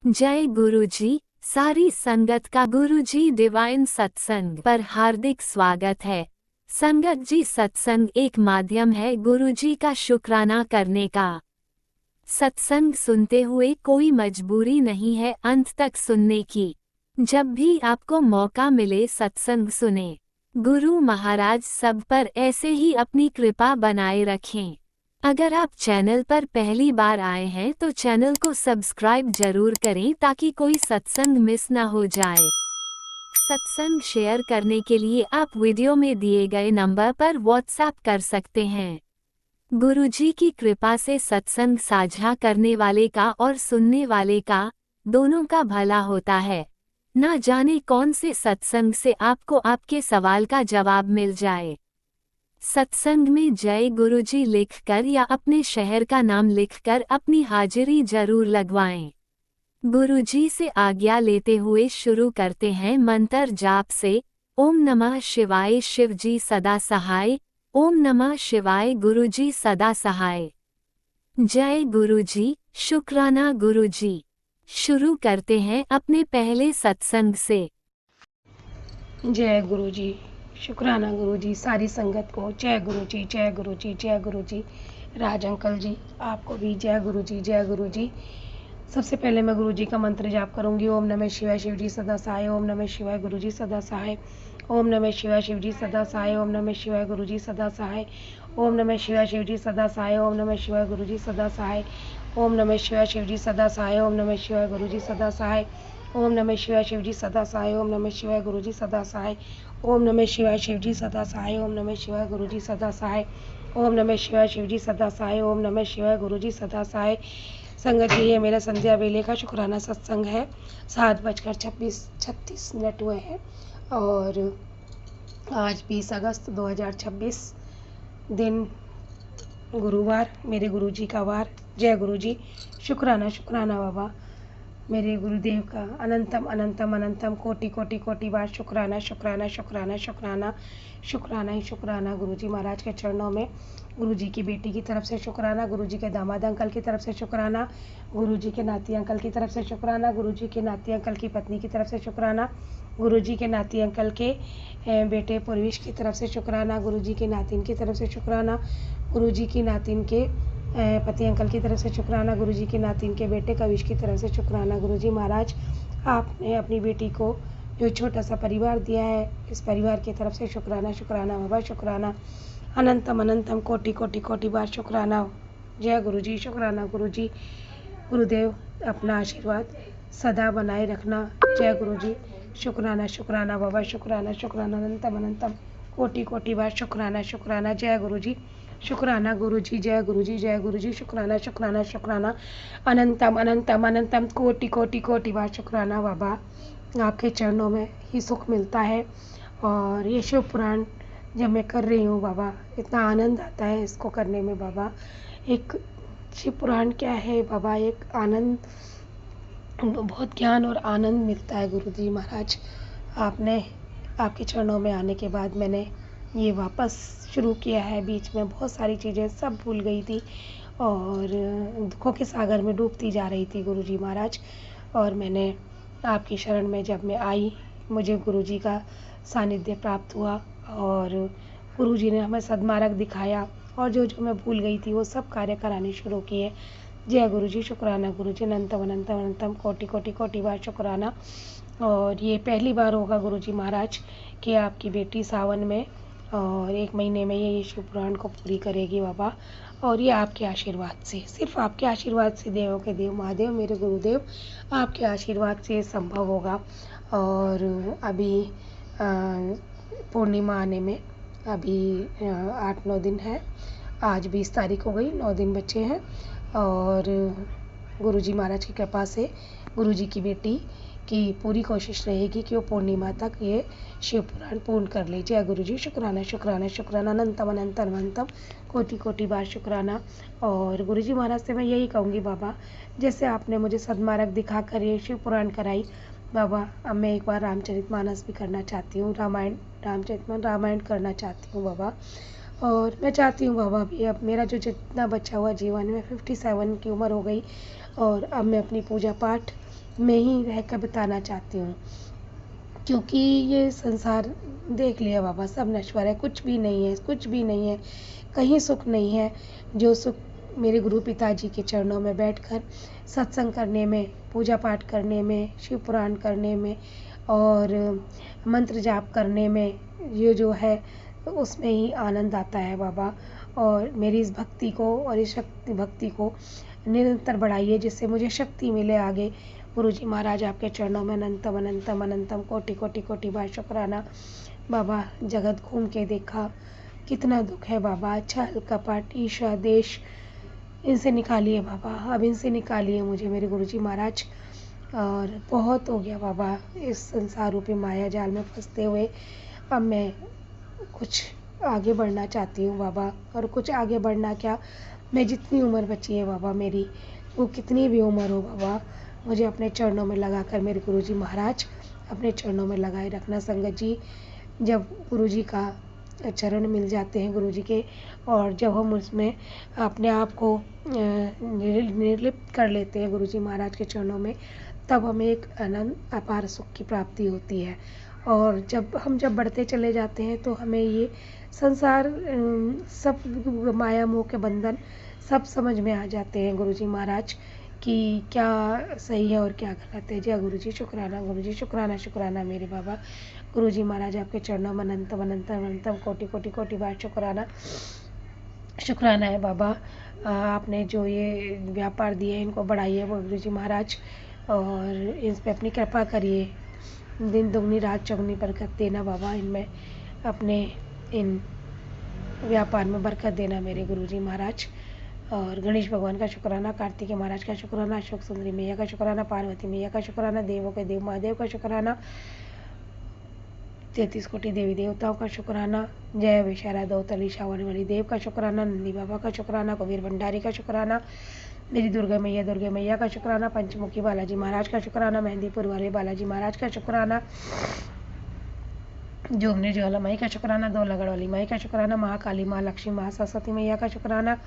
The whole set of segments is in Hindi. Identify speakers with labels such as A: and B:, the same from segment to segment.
A: जय गुरुजी। सारी संगत का गुरुजी डिवाइन सत्संग पर हार्दिक स्वागत है। संगत जी, सत्संग एक माध्यम है गुरुजी का शुक्राना करने का। सत्संग सुनते हुए कोई मजबूरी नहीं है अंत तक सुनने की। जब भी आपको मौका मिले सत्संग सुने। गुरु महाराज सब पर ऐसे ही अपनी कृपा बनाए रखें। अगर आप चैनल पर पहली बार आए हैं तो चैनल को सब्सक्राइब जरूर करें ताकि कोई सत्संग मिस ना हो जाए। सत्संग शेयर करने के लिए आप वीडियो में दिए गए नंबर पर व्हाट्सएप कर सकते हैं। गुरुजी की कृपा से सत्संग साझा करने वाले का और सुनने वाले का दोनों का भला होता है। ना जाने कौन से सत्संग से आपको आपके सवाल का जवाब मिल जाए। सत्संग में जय गुरुजी लिखकर या अपने शहर का नाम लिखकर अपनी हाजिरी जरूर लगवाएं। गुरुजी से आज्ञा लेते हुए शुरू करते हैं मंत्र जाप से। ओम नमः शिवाय, शिवजी सदा सहाय। ओम नमः शिवाय, गुरुजी सदा सहाय। जय गुरुजी, शुक्राना गुरुजी। शुरू करते हैं अपने पहले सत्संग से।
B: जय गुरुजी, शुक्राना गुरुजी, सारी संगत को जय गुरुजी, जय गुरुजी, जय गुरुजी। राज अंकल जी, आपको भी जय गुरुजी, जय गुरुजी। सबसे पहले मैं गुरुजी का मंत्र जाप करूंगी। ओम नमः शिवाय, शिवजी सदा सहाय। ओम नमः शिवाय, गुरुजी सदा सहाय। ओम नमः शिवाय, शिवजी सदा सहाय। ओम नमः शिवाय, गुरुजी सदा सहाय। ओम नमः शिवाय, शिवजी सदा सहाय। ओम नमः शिवाय, गुरुजी सदा सहाय। ओम नमः शिवाय, शिवजी सदा सहाय। ओम नमः शिवाय, गुरुजी सदा सहाय। ओम नमः शिवाय, शिवजी सदा सहाय। ओम नमः शिवाय, गुरुजी सदा सहाय। ओम नमः शिवाय, शिवजी सदा सहाय। ओम नमः शिवाय, गुरुजी सदा सहाय। ओम नमः शिवाय, शिवजी सदा सहाय। ओम नमः शिवाय, गुरुजी सदा सहाय। संगत जी, ये मेरा संध्या वेले का शुक्राना सत्संग है। 7:36 हुए हैं और आज 20 अगस्त 2026 दिन गुरुवार, मेरे गुरुजी का वार। जय गुरुजी, शुक्राना शुक्राना बाबा मेरे गुरुदेव का अनंतम अनंतम अनंतम कोटि कोटि कोटि बार शुक्राना शुक्राना शुक्राना शुक्राना शुक्राना ही शुक्राना। गुरुजी महाराज के चरणों में गुरुजी की बेटी की तरफ से शुक्राना, गुरुजी के दामाद अंकल की तरफ से शुक्राना, गुरुजी के नाती अंकल की तरफ से शुक्राना, गुरुजी के नाती अंकल की पत्नी की तरफ से शुक्राना, गुरुजी के नाती अंकल के बेटे पूर्वेश की तरफ से शुक्राना, गुरुजी के नातिन की तरफ से शुक्राना, गुरुजी की नातिन के पति अंकल की तरफ से शुक्राना, गुरुजी के नातिन के बेटे कविश की तरफ से शुक्राना। गुरुजी महाराज, आपने अपनी बेटी को जो छोटा सा परिवार दिया है, इस परिवार की तरफ से शुक्राना शुक्राना बाबा, शुक्राना अनंतम अनंतम कोटि कोटि कोटि बार शुक्राना। जय गुरुजी, शुक्राना गुरुजी। गुरुदेव, अपना आशीर्वाद सदा बनाए रखना। जय गुरुजी, शुक्राना शुक्राना बाबा, शुक्राना शुक्राना अनंतम अनंतम कोटि कोटि बार शुक्राना शुक्राना। जय गुरुजी, शुक्राना गुरुजी, जय गुरुजी, जय गुरुजी, शुक्राना शुक्राना शुक्राना अनंतम अनंतम अनंतम कोटि कोटि कोटि बार शुक्राना बाबा। आपके चरणों में ही सुख मिलता है और ये शिव पुराण जब मैं कर रही हूँ बाबा, इतना आनंद आता है इसको करने में बाबा। एक शिव पुराण क्या है बाबा, एक आनंद, बहुत ज्ञान और आनंद मिलता है। गुरुजी महाराज, आपके चरणों में आने के बाद मैंने ये वापस शुरू किया है। बीच में बहुत सारी चीज़ें सब भूल गई थी और दुखों के सागर में डूबती जा रही थी गुरुजी महाराज। और मैंने आपकी शरण में जब मैं आई, मुझे गुरुजी का सानिध्य प्राप्त हुआ और गुरुजी ने हमें सद्मार्ग दिखाया और जो जो मैं भूल गई थी वो सब कार्य कराने शुरू किए। जय गुरुजी, शुक्राना गुरुजी, अनंतम अनंतम अनंतम कोटि कोटि कोटि बार शुक्राना। और ये पहली बार होगा गुरुजी महाराज कि आपकी बेटी सावन में और 1 महीने में ये शिव पुराण को पूरी करेगी बाबा। और ये आपके आशीर्वाद से, सिर्फ आपके आशीर्वाद से, देवों के देव महादेव मेरे गुरुदेव, आपके आशीर्वाद से संभव होगा। और अभी पूर्णिमा आने में अभी 8-9 दिन है। आज 20 तारीख हो गई, 9 दिन बचे हैं और गुरुजी महाराज की कृपा से गुरुजी की बेटी की पूरी कोशिश रहेगी कि वो पूर्णिमा तक ये शिव पुराण पूर्ण कर ले। जय गुरुजी, शुक्राना शुक्राना शुक्राना अनंतम अनंतम अनंतम कोटि कोटि बार शुक्राना। और गुरुजी महाराज से मैं यही कहूँगी बाबा, जैसे आपने मुझे सद्मार्ग दिखा कर ये शिव पुराण कराई बाबा, अब मैं एक बार रामचरितमानस भी करना चाहती हूँ, रामायण करना चाहती हूँ बाबा। और मैं चाहती हूँ बाबा भी, अब मेरा जो जितना बचा हुआ जीवन में 57 की उम्र हो गई और अब मैं अपनी पूजा पाठ में ही रह कर बिताना चाहती हूँ, क्योंकि ये संसार देख लिया बाबा, सब नश्वर है, कुछ भी नहीं है, कुछ भी नहीं है, कहीं सुख नहीं है। जो सुख मेरे गुरु पिताजी के चरणों में बैठकर सत्संग करने में, पूजा पाठ करने में, शिव पुराण करने में और मंत्र जाप करने में, ये जो है उसमें ही आनंद आता है बाबा। और मेरी इस भक्ति को और इस शक्ति भक्ति को निरंतर बढ़ाइए, जिससे मुझे शक्ति मिले आगे। गुरुजी महाराज आपके चरणों में अनंतम अनंतम अनंतम कोटि कोटि कोटि बार शुक्राना। बाबा जगत घूम के देखा, कितना दुख है बाबा, छल कपट ईर्ष्या देश, इनसे निकालिए बाबा, अब इनसे निकालिए मुझे मेरे गुरुजी महाराज। और बहुत हो गया बाबा इस संसार रूपी माया जाल में फंसते हुए। अब मैं कुछ आगे बढ़ना चाहती हूँ बाबा, और कुछ आगे बढ़ना क्या, मैं जितनी उम्र बची है बाबा मेरी, वो कितनी भी उम्र हो बाबा, मुझे अपने चरणों में लगाकर मेरे गुरुजी महाराज अपने चरणों में लगाए रखना। संगत जी, जब गुरुजी का चरण मिल जाते हैं गुरुजी के, और जब हम उसमें अपने आप को निर्लिप्त कर लेते हैं गुरुजी महाराज के चरणों में, तब हमें एक अनंत अपार सुख की प्राप्ति होती है। और जब बढ़ते चले जाते हैं तो हमें ये संसार सब माया मोह के बंधन सब समझ में आ जाते हैं गुरुजी महाराज कि क्या सही है और क्या गलत है। जय गुरुजी, शुक्राना गुरुजी, शुक्राना शुक्राना मेरे बाबा। गुरुजी महाराज आपके चरणों में अनंतम अनंतम अनंतम कोटि कोटि कोटि बार शुक्राना शुक्राना है बाबा। आपने जो ये व्यापार दिए हैं इनको बढ़ाइए गुरुजी महाराज, और इस पे अपनी कृपा करिए। दिन दुगनी रात चौगनी बरकत देना बाबा, इनमें अपने इन व्यापार में बरकत देना मेरे गुरुजी महाराज। और गणेश भगवान का शुक्राना, कार्तिकेय महाराज का शुक्राना, अशोक सुंदरी मैया का शुक्राना, पार्वती मैया का शुक्राना, देवों के देव महादेव का शुक्राना, 33 कोटि देवी देवताओं का शुक्राना, जय विशाला दौतली शावन वाली देव का शुक्राना, नंदी बाबा का शुक्राना, कबीर भंडारी का शुक्राना, मेरी दुर्गा मैया का शुक्राना, पंचमुखी बालाजी महाराज का शुक्राना, मेहंदीपुर वाले बालाजी महाराज का शुक्राना, जोगने ज्वाला माई का शुक्राना, दो लगड़ वाली माई का शुक्राना, महाकाली माँ लक्ष्मी माँ सरस्वती मैया का शुक्राना,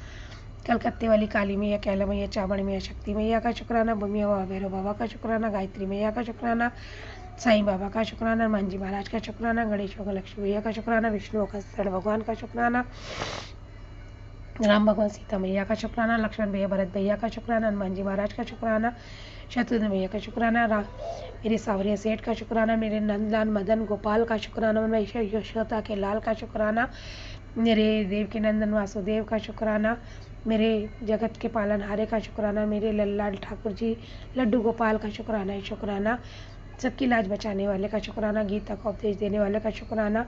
B: कलकत्ते वाली काली मैया, कैला मैया, चावड़ी मैया, शक्ति मैया का शुक्राना, भूमिया बाबा भैरव बाबा का शुक्राना, गायत्री मैया का शुक्राना, साईं बाबा का शुक्राना, हनुमान जी महाराज का शुक्राना, गणेश भगवान लक्ष्मी मैया का शुक्राना, विष्णु सहस्त्र भगवान का शुक्राना, राम भगवान सीता मैया का शुक्राना, लक्ष्मण भैया भरत भैया का शुक्राना, हनुमान जी महाराज का शुक्राना, शत्रुघ्न भैया का शुक्राना, मेरे सावरिया सेठ का शुक्राना, मेरे नंदलाल मदन गोपाल का शुक्राना, मेरे यशोदा के लाल का शुक्राना, मेरे देव के नंदन वासुदेव का शुक्राना, मेरे जगत के पालनहारे का शुक्राना, मेरे लल्लाल ठाकुर जी लड्डू गोपाल का शुक्राना शुक्राना, सबकी लाज बचाने वाले का शुक्राना, गीता को उपदेश देने वाले का शुक्राना,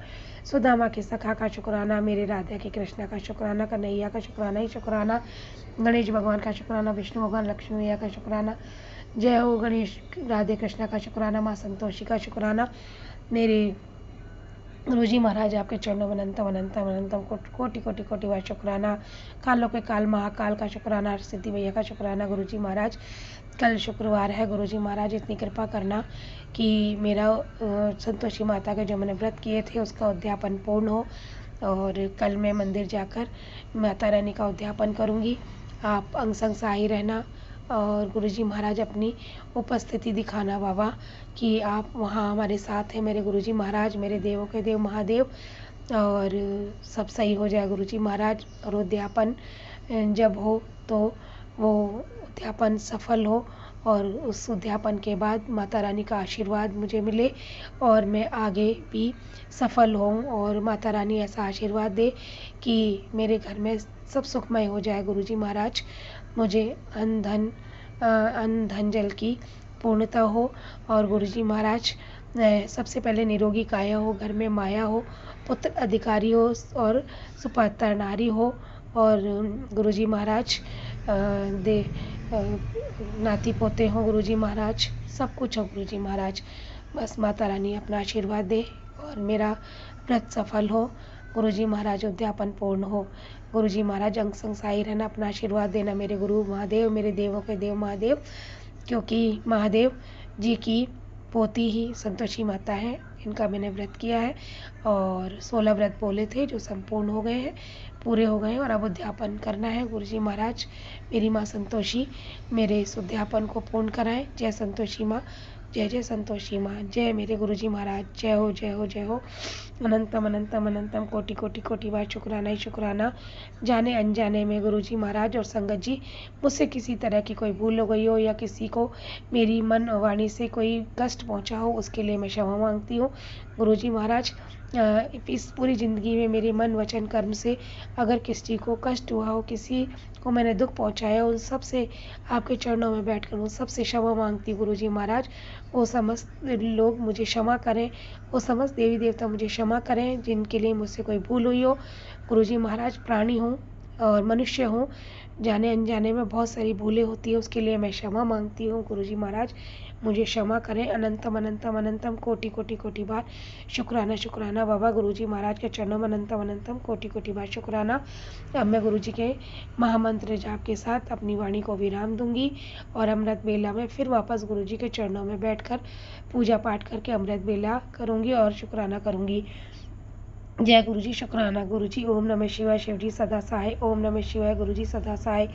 B: सुदामा के सखा का शुक्राना, मेरे राधा के कृष्णा का शुक्राना, कन्हैया का शुक्राना ही शुक्राना, गणेश भगवान का शुक्राना, विष्णु भगवान लक्ष्मी मैया का शुक्राना, जय हो गणेश राधे कृष्णा का शुक्राना, माँ संतोषी का शुक्राना, मेरे गुरुजी महाराज आपके चरणों में अनंतम अनंतम अनंतम कोटि कोटि कोटि बार शुक्राना, कालों के काल महाकाल का शुक्राना, सिद्धि भैया का शुक्राना। गुरुजी महाराज कल शुक्रवार है, गुरुजी महाराज इतनी कृपा करना कि मेरा संतोषी माता के जो मैंने व्रत किए थे उसका उद्यापन पूर्ण हो, और कल मैं मंदिर जाकर माता रानी का उद्यापन करूँगी। आप अंग संग सहाय रहना, और गुरुजी महाराज अपनी उपस्थिति दिखाना बाबा कि आप वहाँ हमारे साथ हैं। मेरे गुरुजी महाराज, मेरे देवों के देव महादेव, और सब सही हो जाए गुरुजी महाराज। और उद्यापन जब हो तो वो उद्यापन सफल हो, और उस उद्यापन के बाद माता रानी का आशीर्वाद मुझे मिले और मैं आगे भी सफल होऊं, और माता रानी ऐसा आशीर्वाद दे कि मेरे घर में सब सुखमय हो जाए गुरुजी महाराज। मुझे अन्न धन जल की पूर्णता हो, और गुरुजी महाराज सबसे पहले निरोगी काया हो, घर में माया हो, पुत्र अधिकारी हो और सुपात्र नारी हो, और गुरुजी महाराज दे नाती पोते हों गुरुजी महाराज, सब कुछ हो गुरुजी महाराज। बस माता रानी अपना आशीर्वाद दे और मेरा व्रत सफल हो गुरुजी महाराज, उद्यापन पूर्ण हो गुरुजी महाराज। अंग संग सहाय रहना, अपना आशीर्वाद देना मेरे गुरु महादेव, मेरे देवों के देव महादेव, क्योंकि महादेव जी की पोती ही संतोषी माता है। इनका मैंने व्रत किया है और 16 व्रत बोले थे जो संपूर्ण हो गए हैं। पूरे हो गए और अब उद्यापन करना है। गुरुजी महाराज मेरी माँ संतोषी मेरे इस उद्यापन को पूर्ण कराएं। जय संतोषी माँ, जय जय संतोषी माँ, जय मेरे गुरुजी महाराज, जय हो जय हो जय हो। अनंतम अनंतम अनंतम कोटि कोटि कोटि बार शुक्राना ही शुक्राना। जाने अनजाने में गुरुजी महाराज और संगत जी मुझसे किसी तरह की कोई भूल हो गई हो या किसी को मेरी मन और वाणी से कोई कष्ट पहुंचा हो, उसके लिए मैं क्षमा मांगती हूँ। गुरुजी महाराज इस पूरी ज़िंदगी में मेरे मन वचन कर्म से अगर किसी को कष्ट हुआ हो, किसी को मैंने दुख पहुंचाया, उन सब से आपके चरणों में बैठकर उन सब से क्षमा मांगती हूँ। गुरुजी महाराज वो समस्त लोग मुझे क्षमा करें, वो समस्त देवी देवता मुझे क्षमा करें जिनके लिए मुझसे कोई भूल हुई हो। गुरुजी महाराज प्राणी हूँ और मनुष्य हूँ, जाने अनजाने में बहुत सारी भूलें होती है, उसके लिए मैं क्षमा मांगती हूँ। गुरुजी महाराज मुझे क्षमा करें। अनंतम अनंतम अनंतम कोटि कोटि कोटि बार शुक्राना शुक्राना। बाबा गुरुजी महाराज के चरणों में अनंतम अनंतम कोटि कोटि बार शुक्राना। अब मैं गुरुजी के महामंत्र जाप के साथ अपनी वाणी को विराम दूंगी और अमृत बेला में फिर वापस गुरुजी के चरणों में बैठकर पूजा पाठ करके अमृत बेला करूंगी और शुक्राना करूंगी। जय गुरुजी, शुक्राना गुरुजी। ओम नमः शिवाय, शिवजी सदा सहाय। ओम नमः शिवाय, गुरुजी सदा सहाय।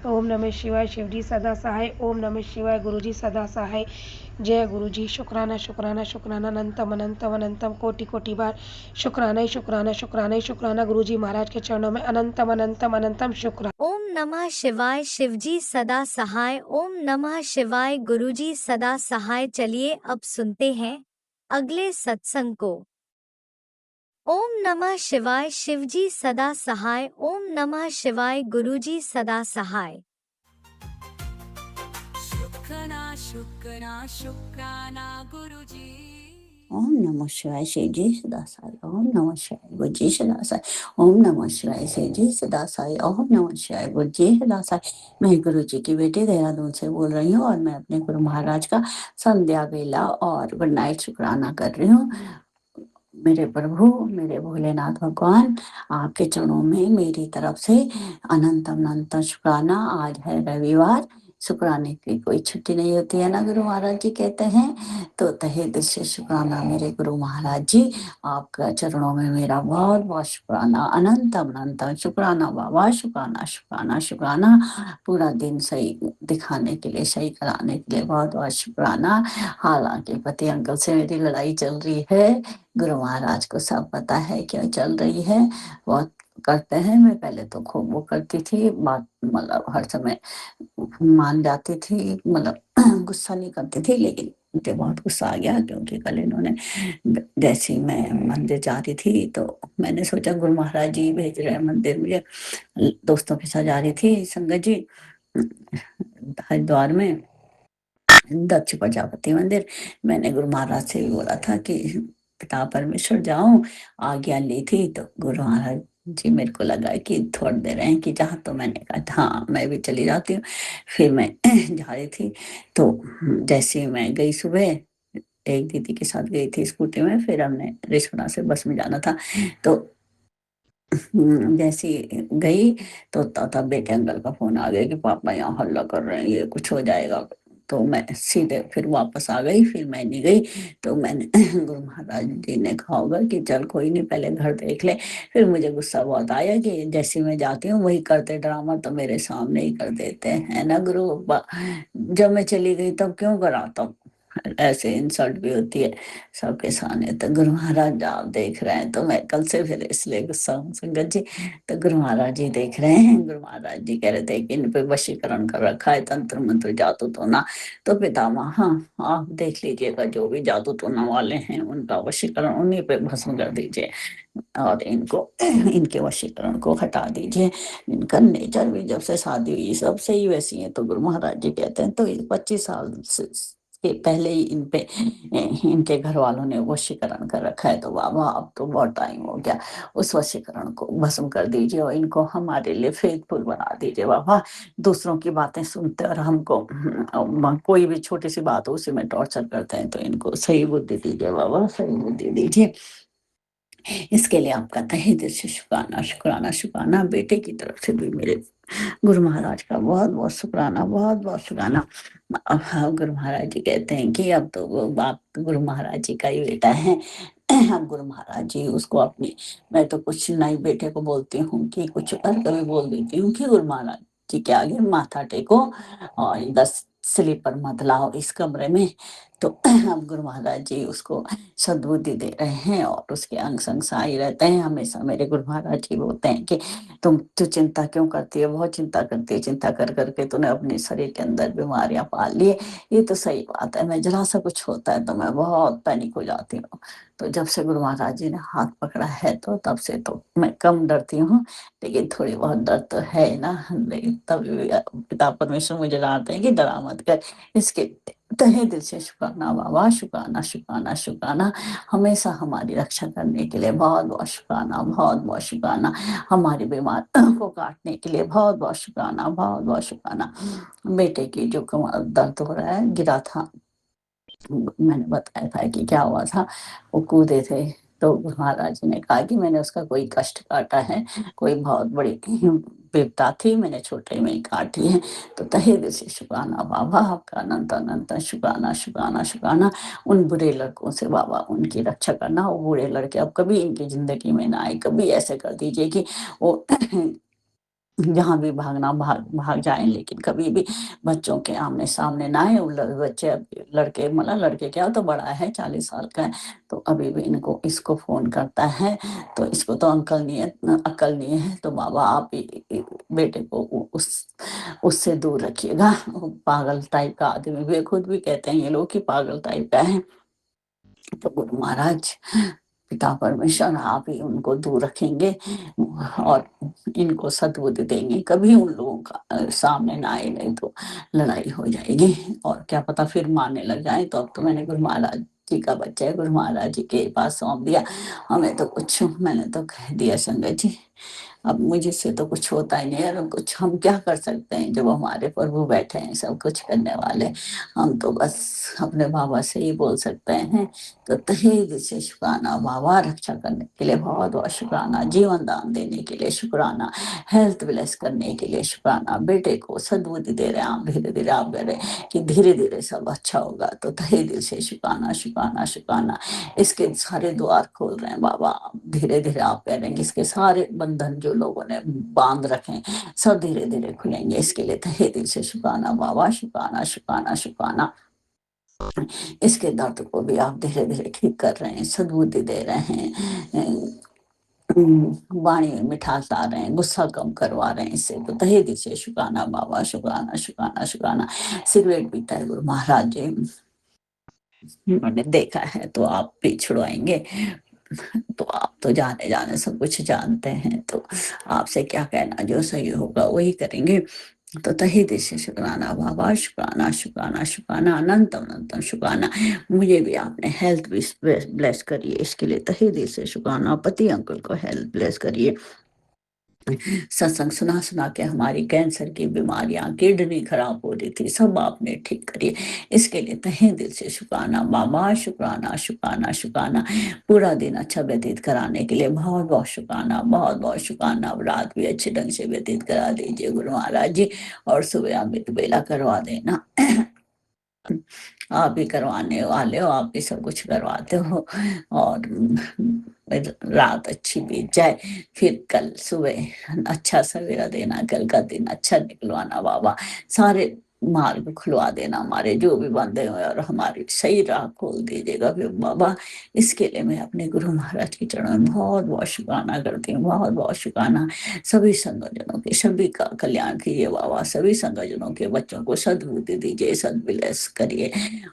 B: ओम नमः शिवाय, शिवजी सदा सहाय। ओम नमः शिवाय, गुरुजी सदा सहाय। जय गुरुजी, शुक्राना शुक्राना शुक्राना। अनंतम अनंतम अनंतम कोटि कोटि बार शुक्राना ही शुक्राना, शुक्राना ही शुक्राना। गुरुजी महाराज के चरणों में अनंतम अनंतम अनंतम शुक्राना।
A: ओम नमः शिवाय, शिवजी सदा सहाय। ओम नमः शिवाय, गुरुजी सदा सहाय। चलिए अब सुनते हैं अगले सत्संग को। ओम नमः शिवाय, शिवजी सदा सहाय। ओम नमः शिवाय, गुरुजी सदा सहाय।
C: शुक्राना शुक्राना शुक्राना गुरुजी।
D: ओम नमः शिवाय, शिवजी सदा साई। ओम नमः शिवाय, गुरुजी सदा साई। ओम नमः शिवाय, शिवजी सदा साई। ओम नमः शिवाय, गुरुजी सदा साई। मैं गुरु जी की बेटी देहरादून से बोल रही हूँ और मैं अपने गुरु महाराज का संध्या बेला और गुड नाइट शुक्राना कर रही हूँ। मेरे प्रभु, मेरे भोलेनाथ भगवान, आपके चरणों में मेरी तरफ से अनंत अनंत शुक्राना। आज है रविवार, शुक्राने की कोई छुट्टी नहीं होती है ना, गुरु महाराज जी कहते हैं। तो तहे दिल से शुक्राना मेरे गुरु महाराज जी, आपका चरणों में मेरा बहुत बहुत शुक्राना। अनंत अनंत शुक्राना बाबा, शुक्राना शुक्राना शुक्राना। पूरा दिन सही दिखाने के लिए, सही कराने के लिए बहुत बहुत शुक्राना। हालांकि पति अंकल से मेरी लड़ाई चल रही है, गुरु महाराज को सब पता है क्यों चल रही है। बहुत करते हैं, मैं पहले तो खूब वो करती थी, बात मतलब हर समय मान जाती थी, मतलब गुस्सा नहीं करती थी। लेकिन मुझे बहुत गुस्सा आ गया क्योंकि कल इन्होंने, जैसे ही मैं मंदिर जा रही थी तो मैंने सोचा गुरु महाराज जी भेज रहे हैं मंदिर, मुझे दोस्तों के साथ जा रही थी संगत जी हरिद्वार में दक्ष प्रजापति मंदिर। मैंने गुरु महाराज से भी बोला था कि पिता परमेश्वर जाऊं, आज्ञा ली थी। तो गुरु महाराज जी मेरे को लगा कि थोड़ी देर हैं कि जहाँ, तो मैंने कहा हाँ मैं भी चली जाती हूँ। फिर मैं जा रही थी तो जैसे मैं गई सुबह, एक दीदी के साथ गई थी स्कूटी में, फिर हमने रिश्वना से बस में जाना था। तो जैसी गई तो तब बेटे अंकल का फोन आ गया कि पापा यहाँ हल्ला कर रहे हैं, ये कुछ हो जाएगा। तो मैं सीधे फिर वापस आ गई, फिर मैं नहीं गई। तो मैंने गुरु महाराज जी ने कहा होगा कि चल कोई नहीं, पहले घर देख ले। फिर मुझे गुस्सा बहुत आया कि जैसे मैं जाती हूँ वही करते ड्रामा, तो मेरे सामने ही कर देते हैं ना गुरु बाबा। जब मैं चली गई तब क्यों कराता हूँ, ऐसे इंसल्ट भी होती है सबके सामने। तो गुरु महाराज आप देख रहे हैं, तो मैं कल से फिर इसलिए गुस्सा हूँ संगत जी। तो गुरु महाराज जी देख रहे हैं, गुरु महाराज जी कह रहे थे कि इन पे वशीकरण कर रखा है, तंत्र मंत्र जादू टोना। तो पितामह हाँ आप देख लीजिएगा, जो भी जादू टोना वाले हैं उनका वशीकरण उन्हीं पे भस्म कर दीजिए और इनको इनके वशीकरण को हटा दीजिए। इनका नेचर भी जब से शादी हुई सब से ही वैसी है। तो गुरु महाराज जी कहते हैं तो 25 साल के पहले ही इन पे इनके घर वालों ने वशीकरण कर रखा है। तो बाबा अब तो बहुत टाइम हो गया, उस वशीकरण को भस्म कर दीजिए और इनको हमारे लिए फेथफुल बना दीजिए बाबा। दूसरों की बातें सुनते और हमको कोई भी छोटी सी बात हो उसी में टॉर्चर करते हैं, तो इनको सही बुद्धि दीजिए बाबा, सही बुद्धि दीजिए। इसके लिए आपका तहे दिल से शुक्राना शुक्राना शुक्राना। बेटे की तरफ से भी मेरे गुरु महाराज का बहुत बहुत शुक्राना, बहुत बहुत शुक्राना। अब गुरु महाराज जी कहते हैं कि अब तो वो बाप गुरु महाराज जी का ही बेटा है अब गुरु महाराज जी उसको अपनी, मैं तो कुछ नहीं बेटे को बोलती हूँ कि कुछ और कभी बोल देती हूँ कि गुरु महाराज जी के आगे माथा टेको और 10 स्लीपर मत लाओ इस कमरे में। तो अब गुरु महाराज जी उसको सद्बुद्धि दे रहे हैं और उसके अंग संग सहाय रहते हैं हमेशा। मेरे गुरु महाराज जी बोलते हैं कि तू चिंता क्यों करती है, बहुत चिंता करती है, चिंता कर करके तूने अपने शरीर के अंदर बीमारियां पाल ली। ये तो सही बात है, मैं जरा सा कुछ होता है तो मैं बहुत पैनिक हो जाती हूँ। तो जब से गुरु महाराज जी ने हाथ पकड़ा है तो तब से तो मैं कम डरती हूँ, लेकिन थोड़ी बहुत डर तो है ना। लेकिन तभी भी पिता परमेश्वर मुझे डांटते हैं कि डरा मत कर। इसके तहे दिल से शुक्राना बाबा, शुक्राना शुक्राना शुक्राना, हमेशा हमारी रक्षा करने के लिए बहुत बहुत शुक्राना, बहुत बहुत शुक्राना, हमारी बीमार को काटने के लिए बहुत बहुत शुक्राना, बहुत बहुत शुक्राना। बेटे की जो कमर दर्द हो रहा है, गिरा था, मैंने बताया था कि क्या हुआ था, वो कूदे थे तो महाराज जी ने कहा कि मैंने उसका कोई कष्ट काटा है, कोई बहुत बड़ी विपदा थी, मैंने छोटे में ही काटी है। तो तहे दिल से शुक्राना बाबा, आपका अनंत अनंत शुक्राना शुक्राना शुक्राना। उन बुरे लड़कों से बाबा उनकी रक्षा करना, वो बुरे लड़के अब कभी इनकी जिंदगी में ना आए, कभी ऐसे कर दीजिए कि वो जहाँ भी भागना भाग जाए, लेकिन कभी भी बच्चों के आमने सामने ना आए। बच्चे लड़के, मतलब लड़के क्या तो बड़ा है, 40 साल का है, तो अभी भी इसको फोन करता है तो इसको तो अक्ल नहीं है। तो बाबा आप बेटे को उससे दूर रखिएगा। पागल टाइप का आदमी भी, खुद भी कहते हैं ये लोग कि पागल टाइप का है। तो गुरु महाराज पिता परमेश्वर आप ही उनको दूर रखेंगे और इनको सद्बुद्धि देंगे, कभी उन लोगों का सामने ना आए, नहीं तो लड़ाई हो जाएगी और क्या पता फिर मारने लग जाए। तो अब तो मैंने गुरु महाराज जी का बच्चा है, गुरु महाराज जी के पास सौंप दिया। हमें तो कुछ, मैंने तो कह दिया संगत जी अब मुझे से तो कुछ होता ही नहीं है, और कुछ हम क्या कर सकते हैं जब हमारे प्रभु बैठे हैं सब कुछ करने वाले। हम तो बस अपने बाबा से ही बोल सकते हैं। तो तहे दिल से शुक्राना बाबा, रक्षा करने के लिए बहुत बहुत शुक्राना, जीवन दान देने के लिए शुक्राना, हेल्थ ब्लेस करने के लिए शुक्राना, बेटे को सद्बुद्धि दे रहे हैं आप, धीरे धीरे आप कह रहे कि धीरे धीरे सब अच्छा होगा। तो तहे दिल से शुक्राना शुक्राना शुक्राना। इसके सारे द्वार खोल रहे हैं बाबा, धीरे धीरे आप कह रहे हैं कि इसके सारे बंधन जो लोगों ने बांध रखे हैं सब धीरे धीरे खुलेंगे। इसके लिए तहे दिल से शुक्राना बाबा, शुक्राना शुक्राना शुक्राना। इसके दर्द को भी आप धीरे धीरे ठीक कर रहे हैं, सद्बुद्धि दे रहे हैं, वाणी में मिठास ला रहे हैं, गुस्सा कम करवा रहे हैं इससे। तो तहे दिल से शुक्राना बाबा, शुक्राना शुक्राना शुक्राना। सिगरेट पीता है गुरु महाराज जी, मैंने देखा है, तो आप भी छुड़वाएंगे। तो आप तो जाने सब कुछ जानते हैं, तो आपसे क्या कहना, जो सही होगा वही करेंगे। तो तहे दिल से शुक्राना बाबा, शुक्राना शुक्राना शुक्राना, अनंत अनंत शुक्राना। मुझे भी आपने हेल्थ भी ब्लेस करिए, इसके लिए तहे दिल से शुक्राना। पति अंकल को हेल्थ ब्लेस करिए। सत्संग सुना सुना के हमारी कैंसर की बीमारियां, किडनी खराब हो रही थी, सब आपने ठीक करिए। इसके लिए तहे दिल से शुक्राना बाबा, शुक्राना शुक्राना शुक्राना। पूरा दिन अच्छा व्यतीत कराने के लिए बहुत बहुत शुक्राना, बहुत बहुत शुक्राना। अब रात भी अच्छे ढंग से व्यतीत करा दीजिए गुरु महाराज जी, और सुबह अमृत बेला करवा देना। आप ही करवाने वाले हो, आप ही सब कुछ करवाते हो। और रात अच्छी बीत जाए, फिर कल सुबह अच्छा सवेरा देना, कल का दिन अच्छा निकलवाना बाबा। सारे मार्ग खुलवा देना हमारे जो भी बंधे हुए, और हमारी सही राह खोल दीजिएगा फिर बाबा। इसके लिए मैं अपने गुरु महाराज के चरणों में बहुत बहुत शुक्राना करती हूँ, बहुत बहुत शुक्राना। सभी संगजनों के, सभी का कल्याण कीजिए बाबा, सभी संगजनों के बच्चों को सद्बुद्धि दीजिए, सद्विलास करिए,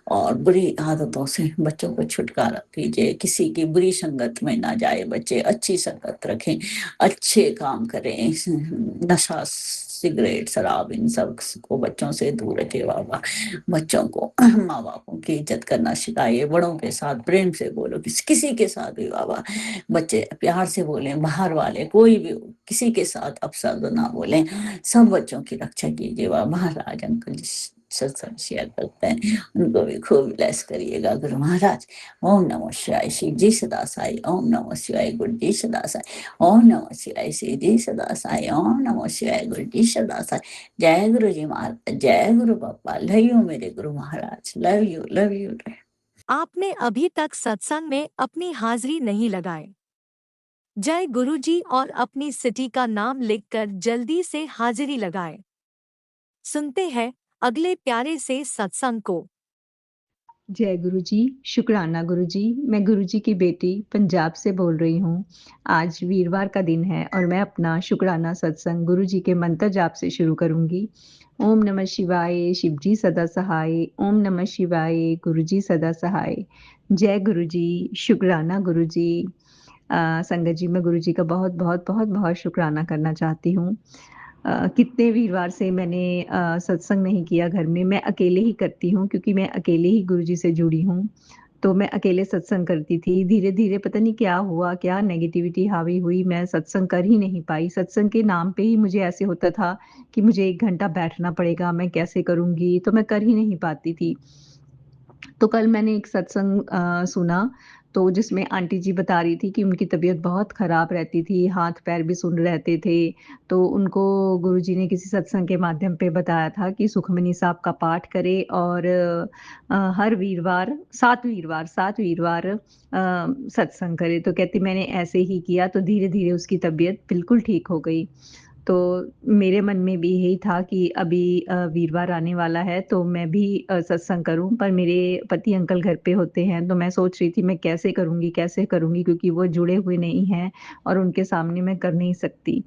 D: और बुरी आदतों से बच्चों को छुटकारा दीजिए। किसी की बुरी संगत में ना जाए बच्चे, अच्छी संगत रखें, अच्छे काम करें, नशा सिगरेट शराब इन सब को बच्चों से दूर रखे बाबा। बच्चों को माँ बापों की इज्जत करना सिखाइए, बड़ों के साथ प्रेम से बोलो, किसी के साथ भी बाबा बच्चे प्यार से बोलें, बाहर वाले कोई भी हो, किसी के साथ अपशब्द ना बोलें। सब बच्चों की रक्षा कीजिए बाबा। महाराज अंकल सत्संग शेयर करते हैं, उनको भी खूब ब्लेस करिएगा गुरु महाराज। ओम नमः शिवाय, शिव जी सदा साई। ओम नमः शिवाय, गुरु जी सदा साई। ओम नमः शिवाय, शिव जी सदा साई। ओम नमः शिवाय, गुरु जी सदा साई। जय गुरु जी महाराज, जय गुरु बापा। लव यू मेरे Guru Maharaj, love you love you.
E: आपने अभी तक सत्संग में अपनी हाजिरी नहीं लगाई। जय गुरुजी और अपनी सिटी का नाम लिखकर जल्दी से हाजिरी लगाएं। सुनते हैं अगले प्यारे से सत्संग को।
F: जय गुरुजी, शुक्राना गुरुजी। मैं गुरुजी की बेटी पंजाब से बोल रही हूँ। आज वीरवार का दिन है और मैं अपना शुक्राना सत्संग गुरुजी के मंत्र जाप से शुरू करूँगी। ओम नमः शिवाय, शिवजी सदा सहाय। ओम नमः शिवाय, गुरुजी सदा सहाय। जय गुरुजी, शुक्राना गुरुजी। संगत जी, मैं गुरुजी का बहुत बहुत बहुत बहुत शुक्राना करना चाहती हूँ। कितने वीरवार से मैंने सत्संग नहीं किया घर में। मैं अकेले ही करती हूँ क्योंकि मैं अकेले ही गुरुजी से जुड़ी हूँ। तो मैं अकेले सत्संग करती थी। धीरे-धीरे पता नहीं क्या हुआ, क्या नेगेटिविटी हावी हुई, मैं सत्संग कर ही नहीं पाई। सत्संग के नाम पे ही मुझे ऐसे होता था कि मुझे 1 घंटा बैठना पड़ेगा, मैं कैसे करूँगी? तो मैं कर ही नहीं पाती थी। तो कल मैंने एक सत्संग सुना, तो जिसमें आंटी जी बता रही थी कि उनकी तबीयत बहुत ख़राब रहती थी, हाथ-पैर भी सुन्न रहते थे। तो उनको गुरुजी ने किसी सत्संग के माध्यम पे बताया था कि सुखमनी साहब का पाठ करें और हर वीरवार 7 वीरवार सत्संग करें। तो कहती मैंने ऐसे ही किया तो धीरे-धीरे उसकी तबीयत बिल्कुल ठीक हो गई। तो मेरे मन में भी यही था कि अभी वीरवार आने वाला है तो मैं भी सत्संग करूँ, पर मेरे पति अंकल घर पे होते हैं, तो मैं सोच रही थी मैं कैसे करूँगी क्योंकि वो जुड़े हुए नहीं हैं और उनके सामने मैं कर नहीं सकती।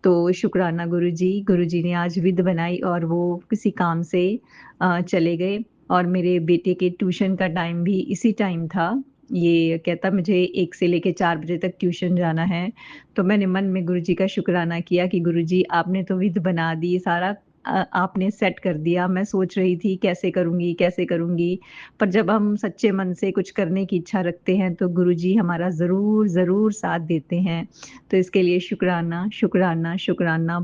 F: तो शुक्राना गुरुजी ने आज विध बनाई और वो किसी काम से चले गए और मेरे बेटे के ट्यूशन का टाइम भी इसी टाइम था। ये कहता मुझे 1 से लेके 4 बजे तक ट्यूशन जाना है। तो मैंने मन में गुरुजी का शुक्राना किया कि गुरुजी आपने तो विध बना दी, सारा आपने सेट कर दिया। मैं सोच रही थी कैसे करूँगी? पर जब हम सच्चे मन से कुछ करने की इच्छा रखते हैं तो गुरुजी हमारा ज़रूर साथ देते हैं। तो इसके लिए शुक्राना